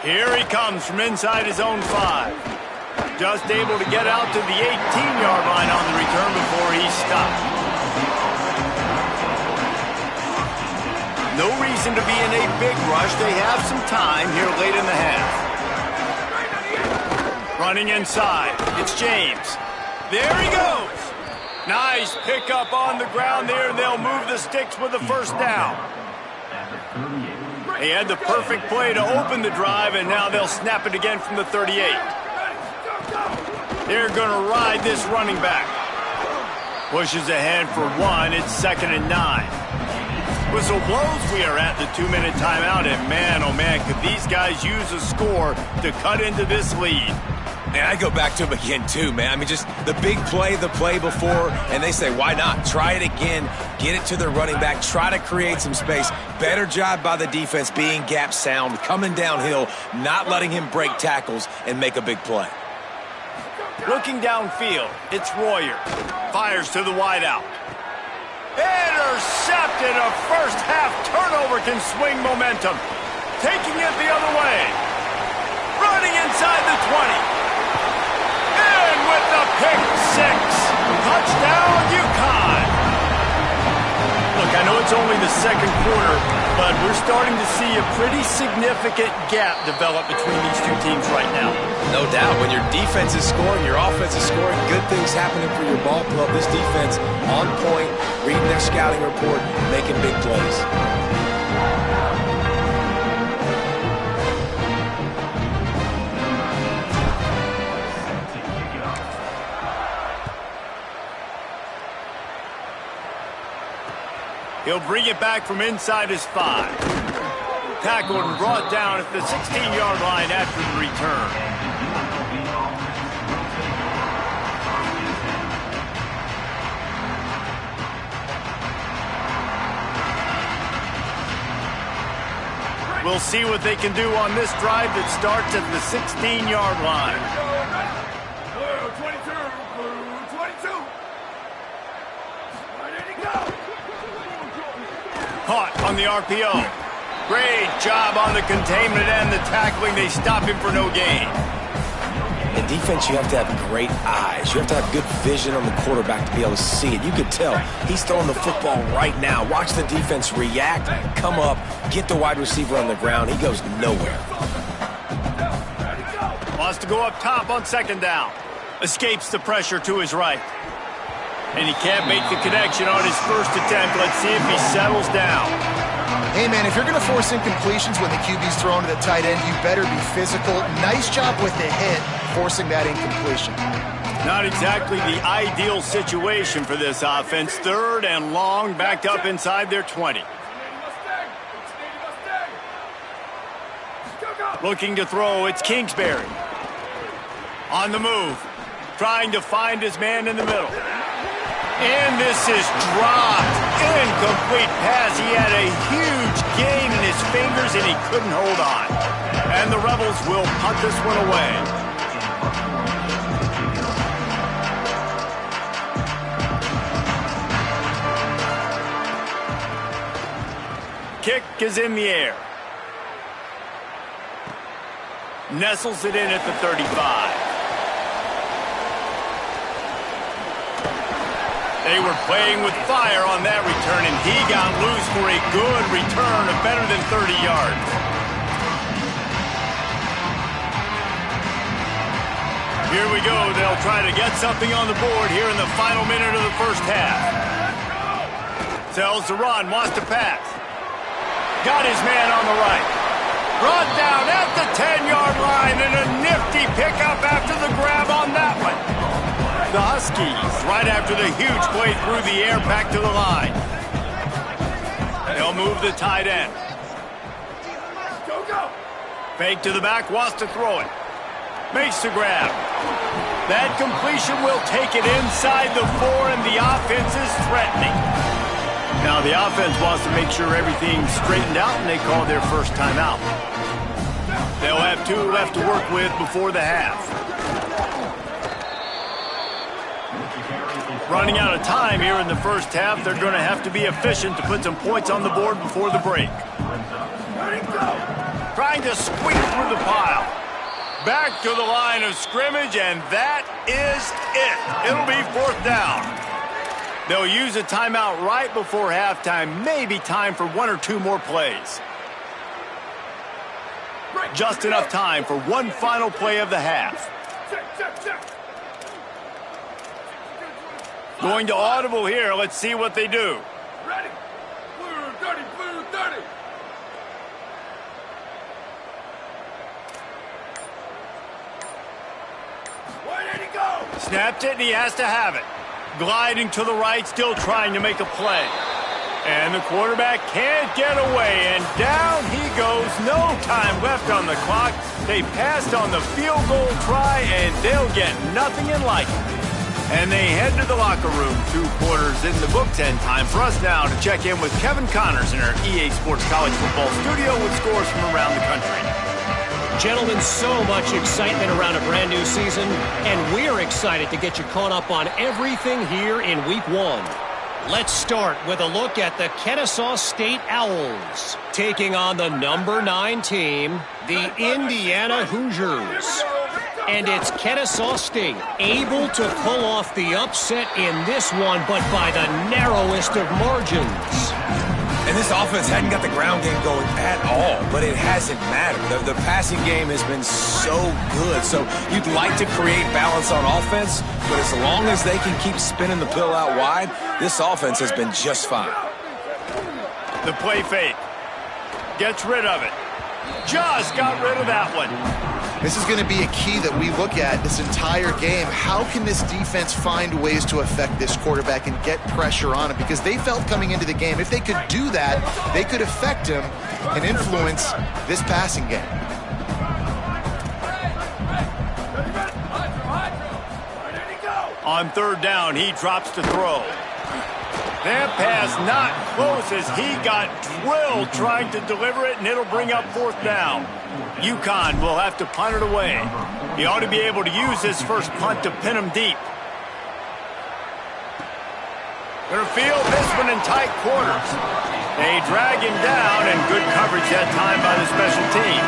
Here he comes from inside his own 5. Just able to get out to the 18-yard line on the return before he's stopped. No reason to be in a big rush. They have some time here late in the half. Running inside. It's James. There he goes. Nice pickup on the ground there, and they'll move the sticks with the first down. They had the perfect play to open the drive, and now they'll snap it again from the 38. They're going to ride this running back. Pushes ahead for 1. It's 2nd and 9. Whistle blows. We are at the 2-minute timeout, and man, oh man, could these guys use a score to cut into this lead. And I go back to him again, too, man. I mean, just the big play, the play before, and they say, why not? Try it again, get it to their running back, try to create some space. Better job by the defense being gap sound, coming downhill, not letting him break tackles and make a big play. Looking downfield, it's Royer. Fires to the wideout. Intercepted. A first-half turnover can swing momentum. Taking it the other way. Running inside the 20. In with the pick six. Touchdown, Uconn. Look, I know it's only the second quarter, but we're starting to see a pretty significant gap develop between these two teams right now. No doubt. When your defense is scoring, your offense is scoring, good things happening for your ball club. This defense on point, reading their scouting report, making big plays. He'll bring it back from inside his 5. Tackled and brought down at the 16-yard line after the return. We'll see what they can do on this drive that starts at the 16-yard line. 22. Where did he go? Caught on the RPO. Great job on the containment and the tackling. They stop him for no gain. In defense, you have to have great eyes. You have to have good vision on the quarterback to be able to see it. You could tell he's throwing the football right now. Watch the defense react, come up, get the wide receiver on the ground. He goes nowhere. Wants to go up top on second down. Escapes the pressure to his right. And he can't make the connection on his first attempt. Let's see if he settles down. Hey, man, if you're going to force incompletions when the QB's thrown to the tight end, you better be physical. Nice job with the hit, forcing that incompletion. Not exactly the ideal situation for this offense. Third and long, backed up inside their 20. Looking to throw, it's Kingsbury. On the move, trying to find his man in the middle. And this is dropped. Incomplete pass. He had a huge gain in his fingers, and he couldn't hold on. And the Rebels will punt this one away. Kick is in the air. Nestles it in at the 35. They were playing with fire on that return, and he got loose for a good return of better than 30 yards. Here we go. They'll try to get something on the board here in the final minute of the first half. Tells to run, wants to pass. Got his man on the right. Brought down at the 10-yard line, and a nifty pickup after the grab on that one. The Huskies, right after the huge play through the air, back to the line. They'll move the tight end. Go. Fake to the back, wants to throw it. Makes the grab. That completion will take it inside the 4, and the offense is threatening. Now the offense wants to make sure everything's straightened out, and they call their first timeout. They'll have 2 left to work with before the half. Running out of time here in the first half. They're going to have to be efficient to put some points on the board before the break. Trying to squeak through the pile. Back to the line of scrimmage, and that is it. It'll be 4th down. They'll use a timeout right before halftime. Maybe time for 1 or 2 more plays. Just enough time for one final play of the half. Going to audible here. Let's see what they do. Ready. Blue 30. Where did he go? Snapped it, and he has to have it. Gliding to the right, still trying to make a play. And the quarterback can't get away, and down he goes. No time left on the clock. They passed on the field goal try, and they'll get nothing in like it. And they head to the locker room. 2 quarters in the books, and time for us now to check in with Kevin Connors in our EA Sports College Football studio with scores from around the country. Gentlemen, so much excitement around a brand new season, and we're excited to get you caught up on everything here in Week 1. Let's start with a look at the Kennesaw State Owls, taking on the number 9 team, the Indiana Hoosiers. And it's Kennesaw State able to pull off the upset in this one, but by the narrowest of margins. And this offense hadn't got the ground game going at all, but it hasn't mattered. The passing game has been so good. So you'd like to create balance on offense, but as long as they can keep spinning the pill out wide, this offense has been just fine. The play fake. Gets rid of it. Just got rid of that one. This is going to be a key that we look at this entire game. How can this defense find ways to affect this quarterback and get pressure on him? Because they felt coming into the game, if they could do that, they could affect him and influence this passing game. On 3rd down, he drops to throw. That pass not close as he got drilled trying to deliver it, and it'll bring up 4th down. Uconn will have to punt it away. He ought to be able to use his first punt to pin him deep. Gonna field this one in tight quarters. They drag him down, and good coverage that time by the special team.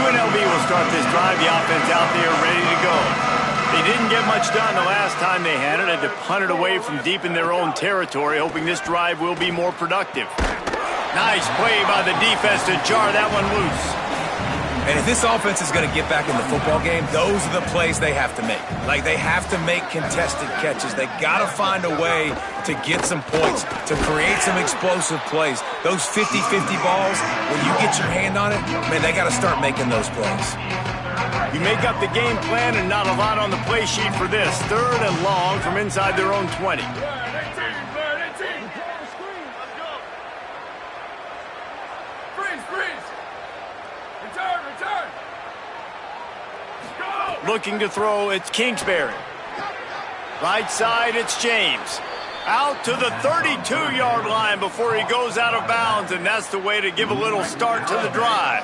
UNLV will start this drive. The offense out there ready to go. They didn't get much done the last time they had it. Had to punt it away from deep in their own territory, hoping this drive will be more productive. Nice play by the defense to jar that one loose. And if this offense is going to get back in the football game, those are the plays they have to make. Like, they have to make contested catches. They got to find a way to get some points, to create some explosive plays. Those 50-50 balls, when you get your hand on it, man, they got to start making those plays. You make up the game plan and not a lot on the play sheet for this. 3rd and long from inside their own 20. Looking to throw, it's Kingsbury. Right side, it's James. Out to the 32-yard line before he goes out of bounds, and that's the way to give a little start to the drive.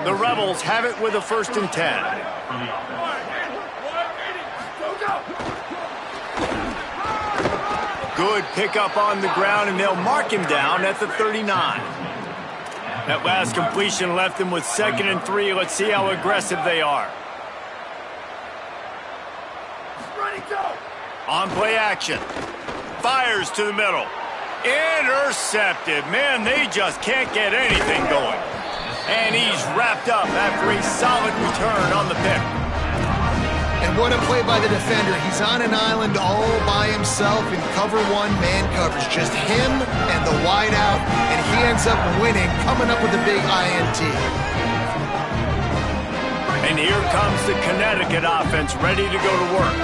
The Rebels have it with a 1st and 10. Good pickup on the ground, and they'll mark him down at the 39. That last completion left them with 2nd and 3. Let's see how aggressive they are. On play action. Fires to the middle. Intercepted. Man, they just can't get anything going. And he's wrapped up after a solid return on the pick. And what a play by the defender. He's on an island all by himself in cover 1 man coverage. Just him and the wide out, and he ends up winning, coming up with a big INT. And here comes the Connecticut offense ready to go to work.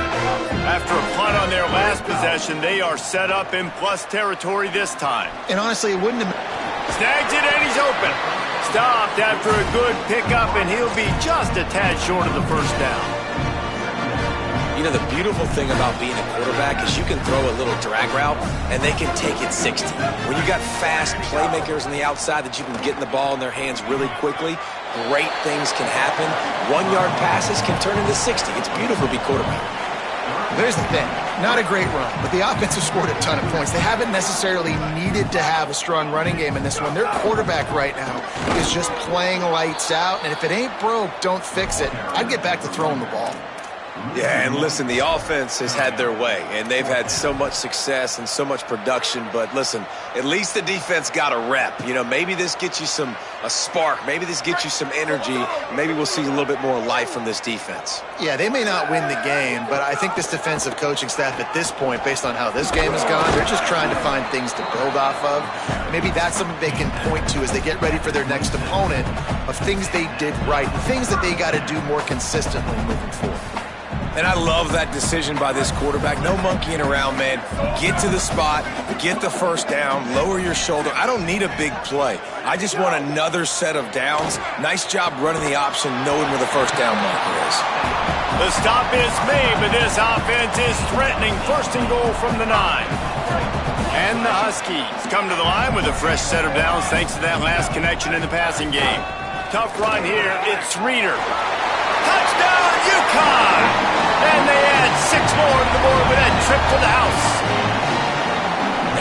After a punt on their last possession, they are set up in plus territory this time. And honestly, it wouldn't have... Snags it, and he's open. Stopped after a good pickup, and he'll be just a tad short of the 1st down. You know, the beautiful thing about being a quarterback is you can throw a little drag route, and they can take it 60. When you got fast playmakers on the outside that you can get in the ball in their hands really quickly, great things can happen. 1-yard passes can turn into 60. It's beautiful to be quarterback. There's the thing. Not a great run, but the offense has scored a ton of points. They haven't necessarily needed to have a strong running game in this one. Their quarterback right now is just playing lights out, and if it ain't broke, don't fix it. I'd get back to throwing the ball. Yeah, and listen, the offense has had their way, and they've had so much success and so much production. But listen, at least the defense got a rep. You know, maybe this gets you a spark. Maybe this gets you some energy. Maybe we'll see a little bit more life from this defense. Yeah, they may not win the game, but I think this defensive coaching staff at this point, based on how this game has gone, they're just trying to find things to build off of. Maybe that's something they can point to as they get ready for their next opponent of things they did right, things that they got to do more consistently moving forward. And I love that decision by this quarterback. No monkeying around, man. Get to the spot, get the first down, lower your shoulder. I don't need a big play. I just want another set of downs. Nice job running the option, knowing where the first down marker is. The stop is made, but this offense is threatening. First and goal from the 9. And the Huskies come to the line with a fresh set of downs thanks to that last connection in the passing game. Tough run here. It's Reeder. Touchdown, Uconn! And they add 6 more to the board with that trip to the house.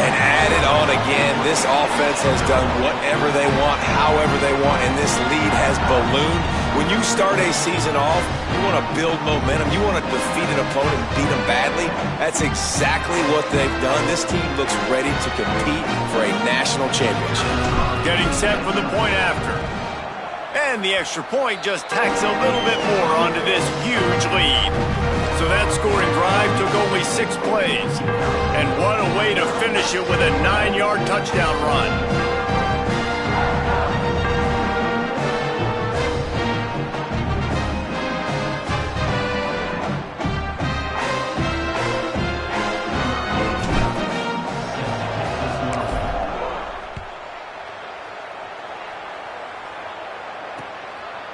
And add it on again. This offense has done whatever they want, however they want, and this lead has ballooned. When you start a season off, you want to build momentum. You want to defeat an opponent and beat them badly. That's exactly what they've done. This team looks ready to compete for a national championship. Getting set for the point after. And the extra point just tacks a little bit more onto this huge lead. So that scoring drive took only 6 plays. And what a way to finish it with a 9-yard touchdown run.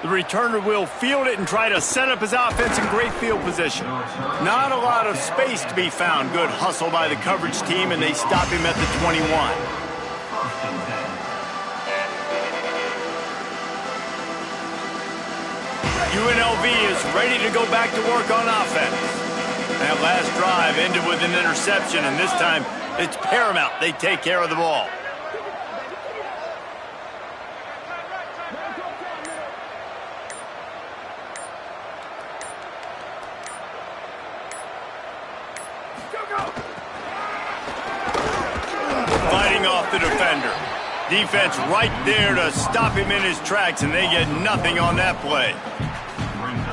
The returner will field it and try to set up his offense in great field position. Not a lot of space to be found. Good hustle by the coverage team, and they stop him at the 21. UNLV is ready to go back to work on offense. That last drive ended with an interception, and this time it's paramount they take care of the ball. Fighting off the defender. Defense right there to stop him in his tracks, and they get nothing on that play.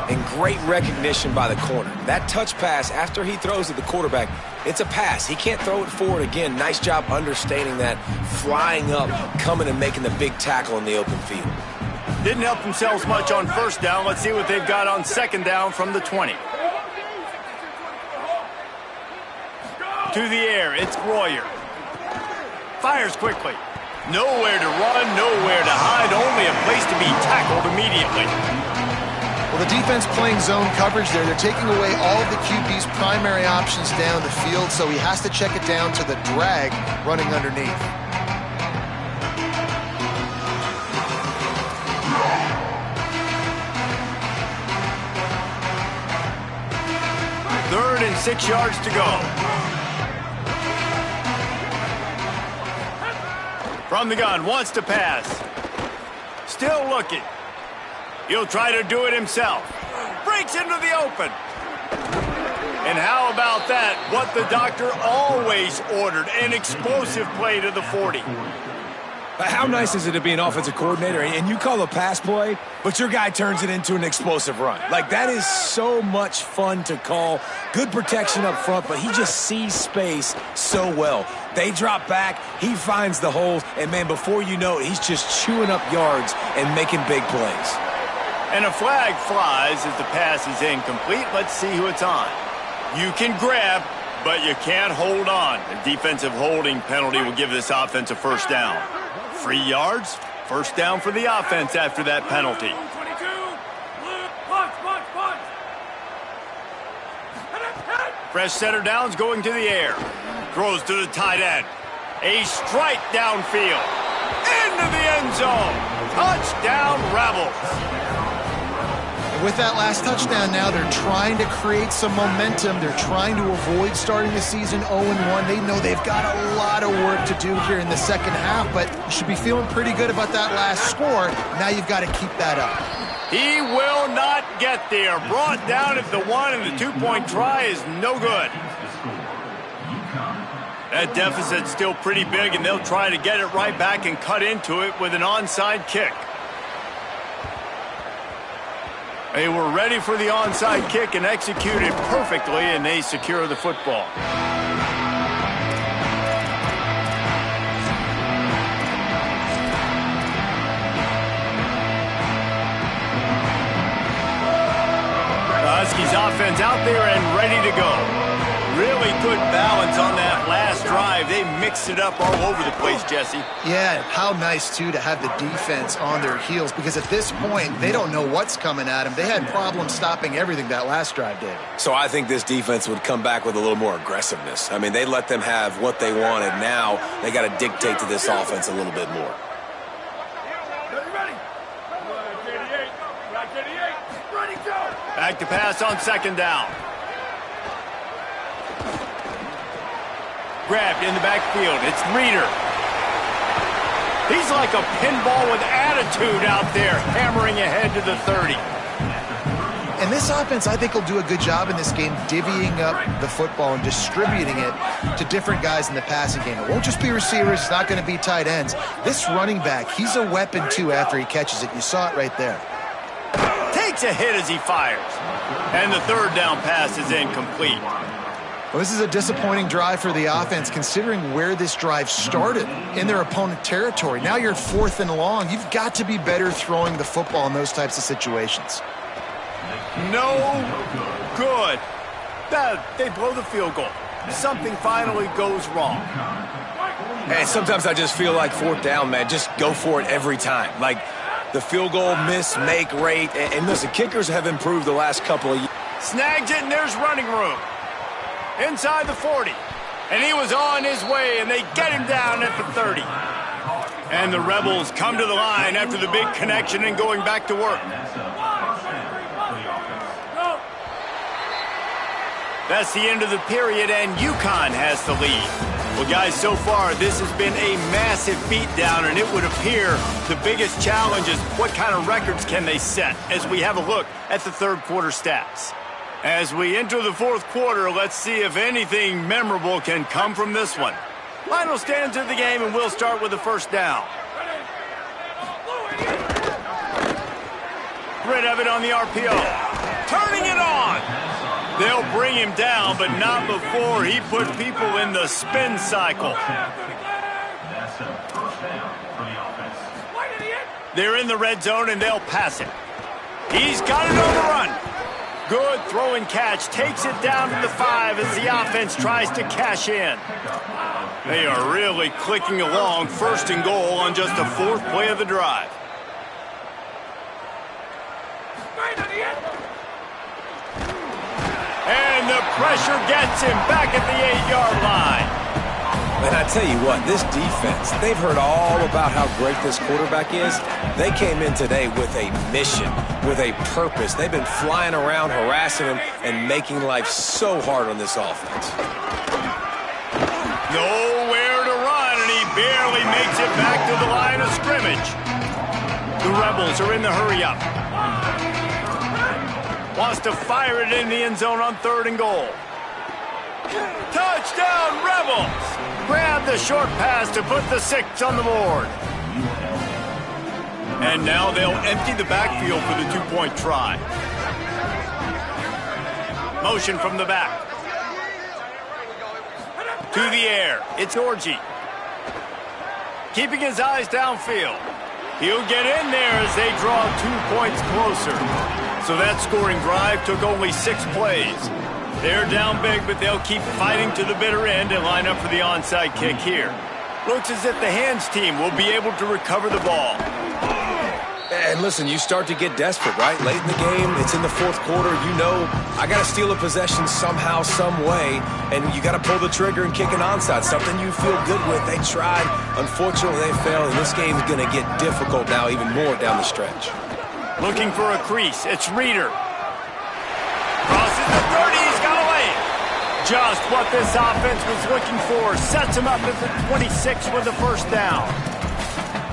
And great recognition by the corner. That touch pass after he throws at the quarterback, it's a pass. He can't throw it forward again. Nice job understanding that, flying up, coming and making the big tackle in the open field. Didn't help themselves much on first down. Let's see what they've got on second down from the 20. To the air, it's Royer. Fires quickly. Nowhere to run, nowhere to hide, only a place to be tackled immediately. Well, the defense playing zone coverage there. They're taking away all of the QB's primary options down the field, so he has to check it down to the drag running underneath. Third and 6 yards to go. From the gun, wants to pass. Still looking. He'll try to do it himself. Breaks into the open. And how about that? What the doctor always ordered, an explosive play to the 40. How nice is it to be an offensive coordinator and you call a pass play, but your guy turns it into an explosive run? Like, that is so much fun to call. Good protection up front, but he just sees space so well. They drop back, he finds the holes, and, man, before you know it, he's just chewing up yards and making big plays. And a flag flies as the pass is incomplete. Let's see who it's on. You can grab, but you can't hold on. A defensive holding penalty will give this offense a first down. 3 yards, first down for the offense after that penalty. Fresh setter downs going to the air. Throws to the tight end. A strike downfield. Into the end zone. Touchdown, Rebels. With that last touchdown now, they're trying to create some momentum. They're trying to avoid starting the season 0-1. They know they've got a lot of work to do here in the second half, but you should be feeling pretty good about that last score. Now you've got to keep that up. He will not get there. Brought down at the 1, and the 2-point try is no good. That deficit's still pretty big, and they'll try to get it right back and cut into it with an onside kick. They were ready for the onside kick and executed perfectly, and they secure the football. The Huskies offense defense out there and ready to go. Really good balance on that last drive. They mixed it up all over the place, Jesse. Yeah, how nice, too, to have the defense on their heels, because at this point, they don't know what's coming at them. They had problems stopping everything that last drive, David. So I think this defense would come back with a little more aggressiveness. I mean, they let them have what they wanted. Now they got to dictate to this offense a little bit more. Back to pass on second down. Grabbed in the backfield. It's Reeder. He's like a pinball with attitude out there, hammering ahead to the 30. And this offense, I think, will do a good job in this game divvying up the football and distributing it to different guys in the passing game. It won't just be receivers. It's not going to be tight ends. This running back, he's a weapon, too, after he catches it. You saw it right there. Takes a hit as he fires. And the third down pass is incomplete. Well, this is a disappointing drive for the offense, considering where this drive started in their opponent territory. Now you're 4th and long. You've got to be better throwing the football in those types of situations. No good. They blow the field goal. Something finally goes wrong. Hey, sometimes I just feel like 4th down, man. Just go for it every time. Like the field goal miss-make rate. And listen, kickers have improved the last couple of years. Snags it, and there's running room. Inside the 40. And he was on his way, and they get him down at the 30. And the Rebels come to the line after the big connection and going back to work. That's the end of the period, and Uconn has the lead. Well, guys, so far, this has been a massive beatdown, and it would appear the biggest challenge is what kind of records can they set as we have a look at the third quarter stats. As we enter the fourth quarter, let's see if anything memorable can come from this one. Final stands of the game, and we'll start with the first down. Rid of it on the RPO. Turning it on. They'll bring him down, but not before he put people in the spin cycle. That's a first down for the offense. They're in the red zone, and they'll pass it. He's got it on the run. Good throw and catch. Takes it down to the 5 as the offense tries to cash in. They are really clicking along. 1st and goal on just the 4th play of the drive. And the pressure gets him back at the 8-yard line. And I tell you what, this defense, they've heard all about how great this quarterback is. They came in today with a mission, with a purpose. They've been flying around, harassing him, and making life so hard on this offense. Nowhere to run, and he barely makes it back to the line of scrimmage. The Rebels are in the hurry-up. Wants to fire it in the end zone on 3rd and goal. Touchdown, Rebels! Grab the short pass to put the 6 on the board. And now they'll empty the backfield for the 2-point try. Motion from the back. To the air. It's Orji. Keeping his eyes downfield. He'll get in there as they draw 2 points closer. So that scoring drive took only 6 plays. They're down big, but they'll keep fighting to the bitter end and line up for the onside kick here. Looks as if the hands team will be able to recover the ball. And listen, you start to get desperate, right? Late in the game, it's in the 4th quarter. You know, I got to steal a possession somehow, some way, and you got to pull the trigger and kick an onside, something you feel good with. They tried. Unfortunately, they failed, and this game's going to get difficult now, even more down the stretch. Looking for a crease. It's Reeder. Crosses the 30. He's got away. Just what this offense was looking for. Sets him up at the 26 with the first down.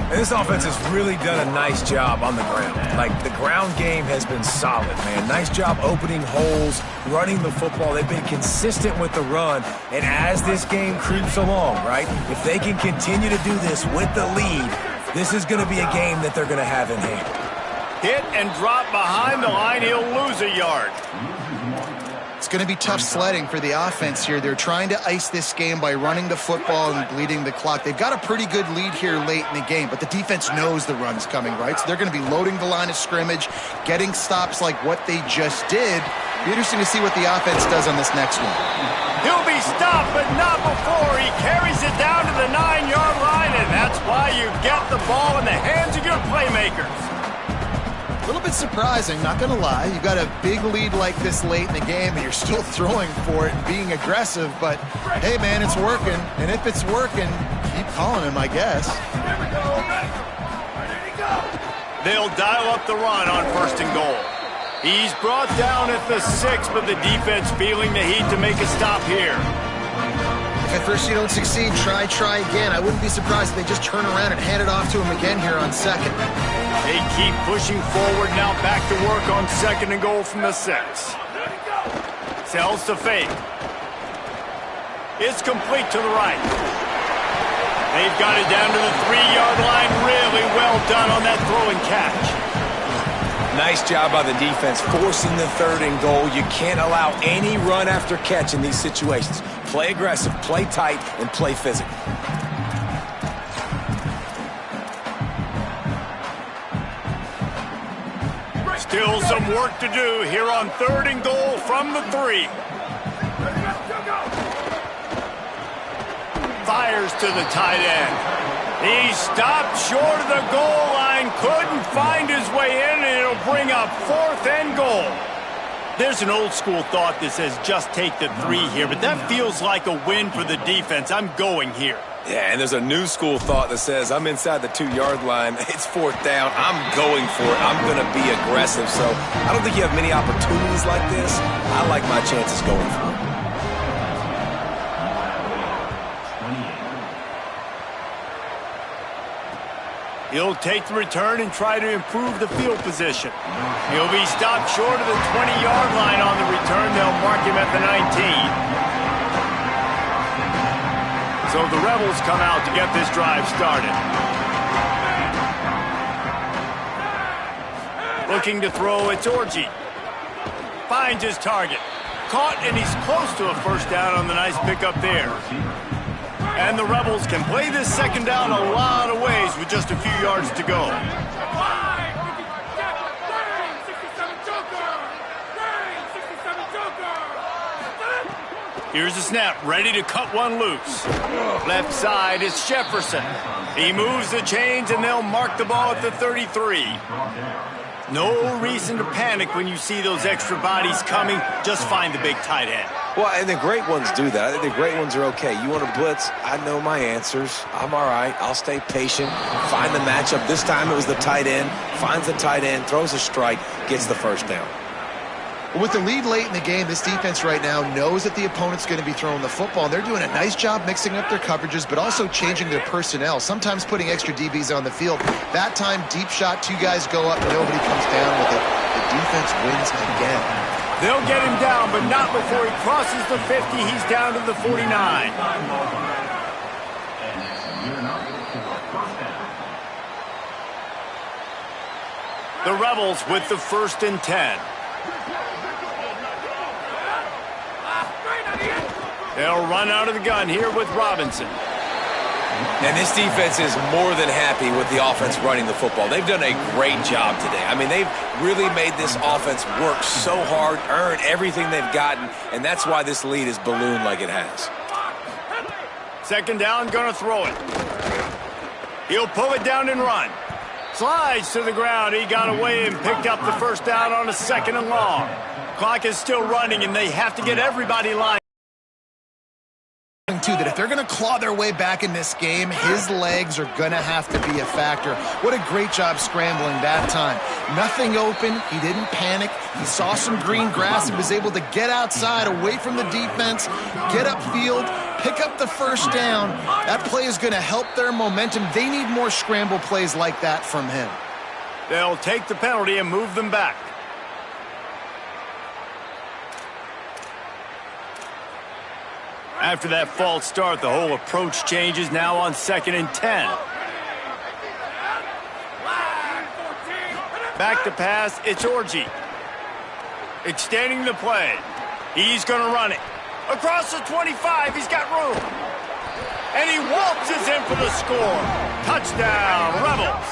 And this offense has really done a nice job on the ground. Like, the ground game has been solid, man. Nice job opening holes, running the football. They've been consistent with the run. And as this game creeps along, right, if they can continue to do this with the lead, this is going to be a game that they're going to have in hand. Hit and drop behind the line. He'll lose a yard. It's going to be tough sledding for the offense here. They're trying to ice this game by running the football and bleeding the clock. They've got a pretty good lead here late in the game, but the defense knows the run's coming, right? So they're going to be loading the line of scrimmage, getting stops like what they just did, Be interesting to see what the offense does on this next one. He'll be stopped, but not before. He carries it down to the 9-yard line, and that's why you get the ball in the hands of your playmakers. A little bit surprising, not going to lie. You've got a big lead like this late in the game, and you're still throwing for it and being aggressive. But, hey, man, it's working. And if it's working, keep calling him, I guess. They'll dial up the run on 1st and goal. He's brought down at the 6, but the defense feeling the heat to make a stop here. If at first you don't succeed, try again. I wouldn't be surprised if they just turn around and hand it off to him again here on 2nd. They keep pushing forward, now back to work on 2nd and goal from the 6. Sells to fake. It's complete to the right. They've got it down to the 3-yard line. Really well done on that throw and catch. Nice job by the defense forcing the 3rd and goal. You can't allow any run after catch in these situations. Play aggressive, play tight, and play physical. Still some work to do here on 3rd and goal from the 3. Fires to the tight end. He stopped short of the goal line, couldn't find his way in, and it'll bring up 4th and goal. There's an old school thought that says just take the 3 here, but that feels like a win for the defense. I'm going here. Yeah, and there's a new school thought that says I'm inside the 2-yard line. It's 4th down. I'm going for it. I'm going to be aggressive. So I don't think you have many opportunities like this. I like my chances going for it. He'll take the return and try to improve the field position. He'll be stopped short of the 20-yard line on the return. They'll mark him at the 19. So the Rebels come out to get this drive started. Looking to throw, it's Orji. Finds his target. Caught, and he's close to a 1st down on the nice pickup there. And the Rebels can play this 2nd down a lot of ways with just a few yards to go. Here's the snap, ready to cut one loose. Left side is Jefferson. He moves the chains, and they'll mark the ball at the 33. No reason to panic when you see those extra bodies coming. Just find the big tight end. Well, and the great ones do that. I think the great ones are okay. You want to blitz? I know my answers. I'm all right. I'll stay patient, find the matchup. This time it was the tight end. Finds the tight end, throws a strike, gets the 1st down. With the lead late in the game, this defense right now knows that the opponent's going to be throwing the football. They're doing a nice job mixing up their coverages, but also changing their personnel, sometimes putting extra DBs on the field. That time, deep shot, 2 guys go up, and nobody comes down with it. The defense wins again. They'll get him down, but not before he crosses the 50. He's down to the 49. The Rebels with the 1st and 10. They'll run out of the gun here with Robinson. And this defense is more than happy with the offense running the football. They've done a great job today. I mean, they've really made this offense work so hard, earn everything they've gotten, and that's why this lead is ballooned like it has. 2nd down, gonna throw it. He'll pull it down and run. Slides to the ground. He got away and picked up the 1st down on a 2nd and long. Clock is still running, and they have to get everybody lined. Too, that if they're going to claw their way back in this game, his legs are going to have to be a factor. What a great job scrambling that time. Nothing open. He didn't panic. He saw some green grass and was able to get outside, away from the defense, get upfield, pick up the 1st down. That play is going to help their momentum. They need more scramble plays like that from him. They'll take the penalty and move them back. After that false start, the whole approach changes now on 2nd and 10. Back to pass, it's Orji. Extending the play. He's going to run it. Across the 25, he's got room. And he waltzes in for the score. Touchdown, Rebels.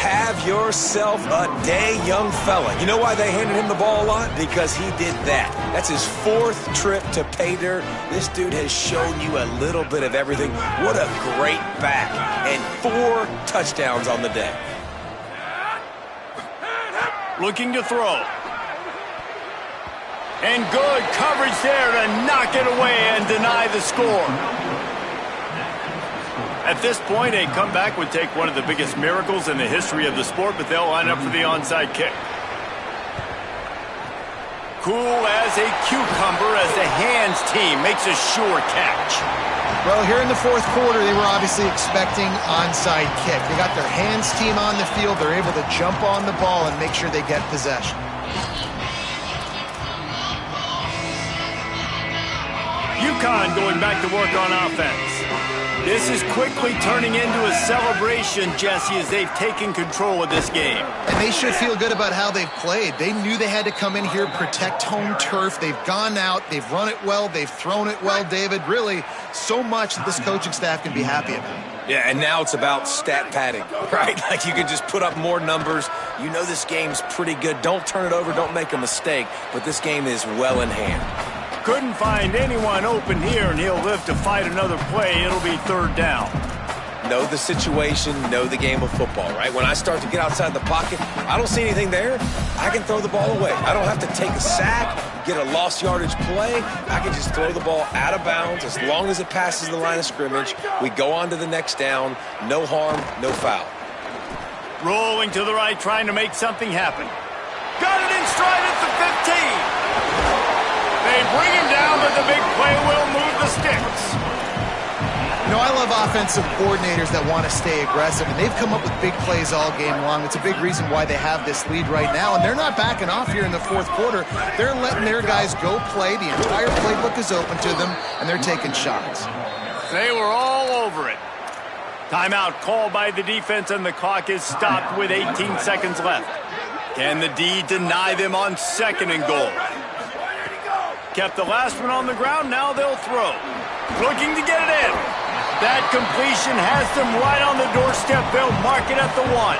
Have yourself a day, young fella. You know why they handed him the ball a lot? Because he did that. That's his 4th trip to pay dirt. This dude has shown you a little bit of everything. What a great back. And 4 touchdowns on the day. Looking to throw. And good coverage there to knock it away and deny the score. At this point, a comeback would take one of the biggest miracles in the history of the sport, but they'll line up for the onside kick. Cool as a cucumber as the hands team makes a sure catch. Well, here in the 4th quarter, they were obviously expecting onside kick. They got their hands team on the field. They're able to jump on the ball and make sure they get possession. Uconn going back to work on offense. This is quickly turning into a celebration, Jesse, as they've taken control of this game. And they should feel good about how they've played. They knew they had to come in here, protect home turf. They've gone out, they've run it well, they've thrown it well, David. Really, so much that this coaching staff can be happy about. Yeah, and now it's about stat padding, right? Like you can just put up more numbers. You know this game's pretty good. Don't turn it over, don't make a mistake, but this game is well in hand. Couldn't find anyone open here, and he'll live to fight another play. It'll be 3rd down. Know the situation, know the game of football, right? When I start to get outside the pocket, I don't see anything there, I can throw the ball away. I don't have to take a sack, get a lost yardage play. I can just throw the ball out of bounds as long as it passes the line of scrimmage. We go on to the next down. No harm, no foul. Rolling to the right, trying to make something happen. Got it in stride at the 15. They bring him down, but the big play will move the sticks. You know, I love offensive coordinators that want to stay aggressive, and they've come up with big plays all game long. It's a big reason why they have this lead right now, and they're not backing off here in the 4th quarter. They're letting their guys go play. The entire playbook is open to them, and they're taking shots. They were all over it. Timeout called by the defense, and the clock is stopped with 18 seconds left. Can the D deny them on 2nd and goal? Kept the last one on the ground, now they'll throw. Looking to get it in. That completion has them right on the doorstep. They'll mark it at the 1.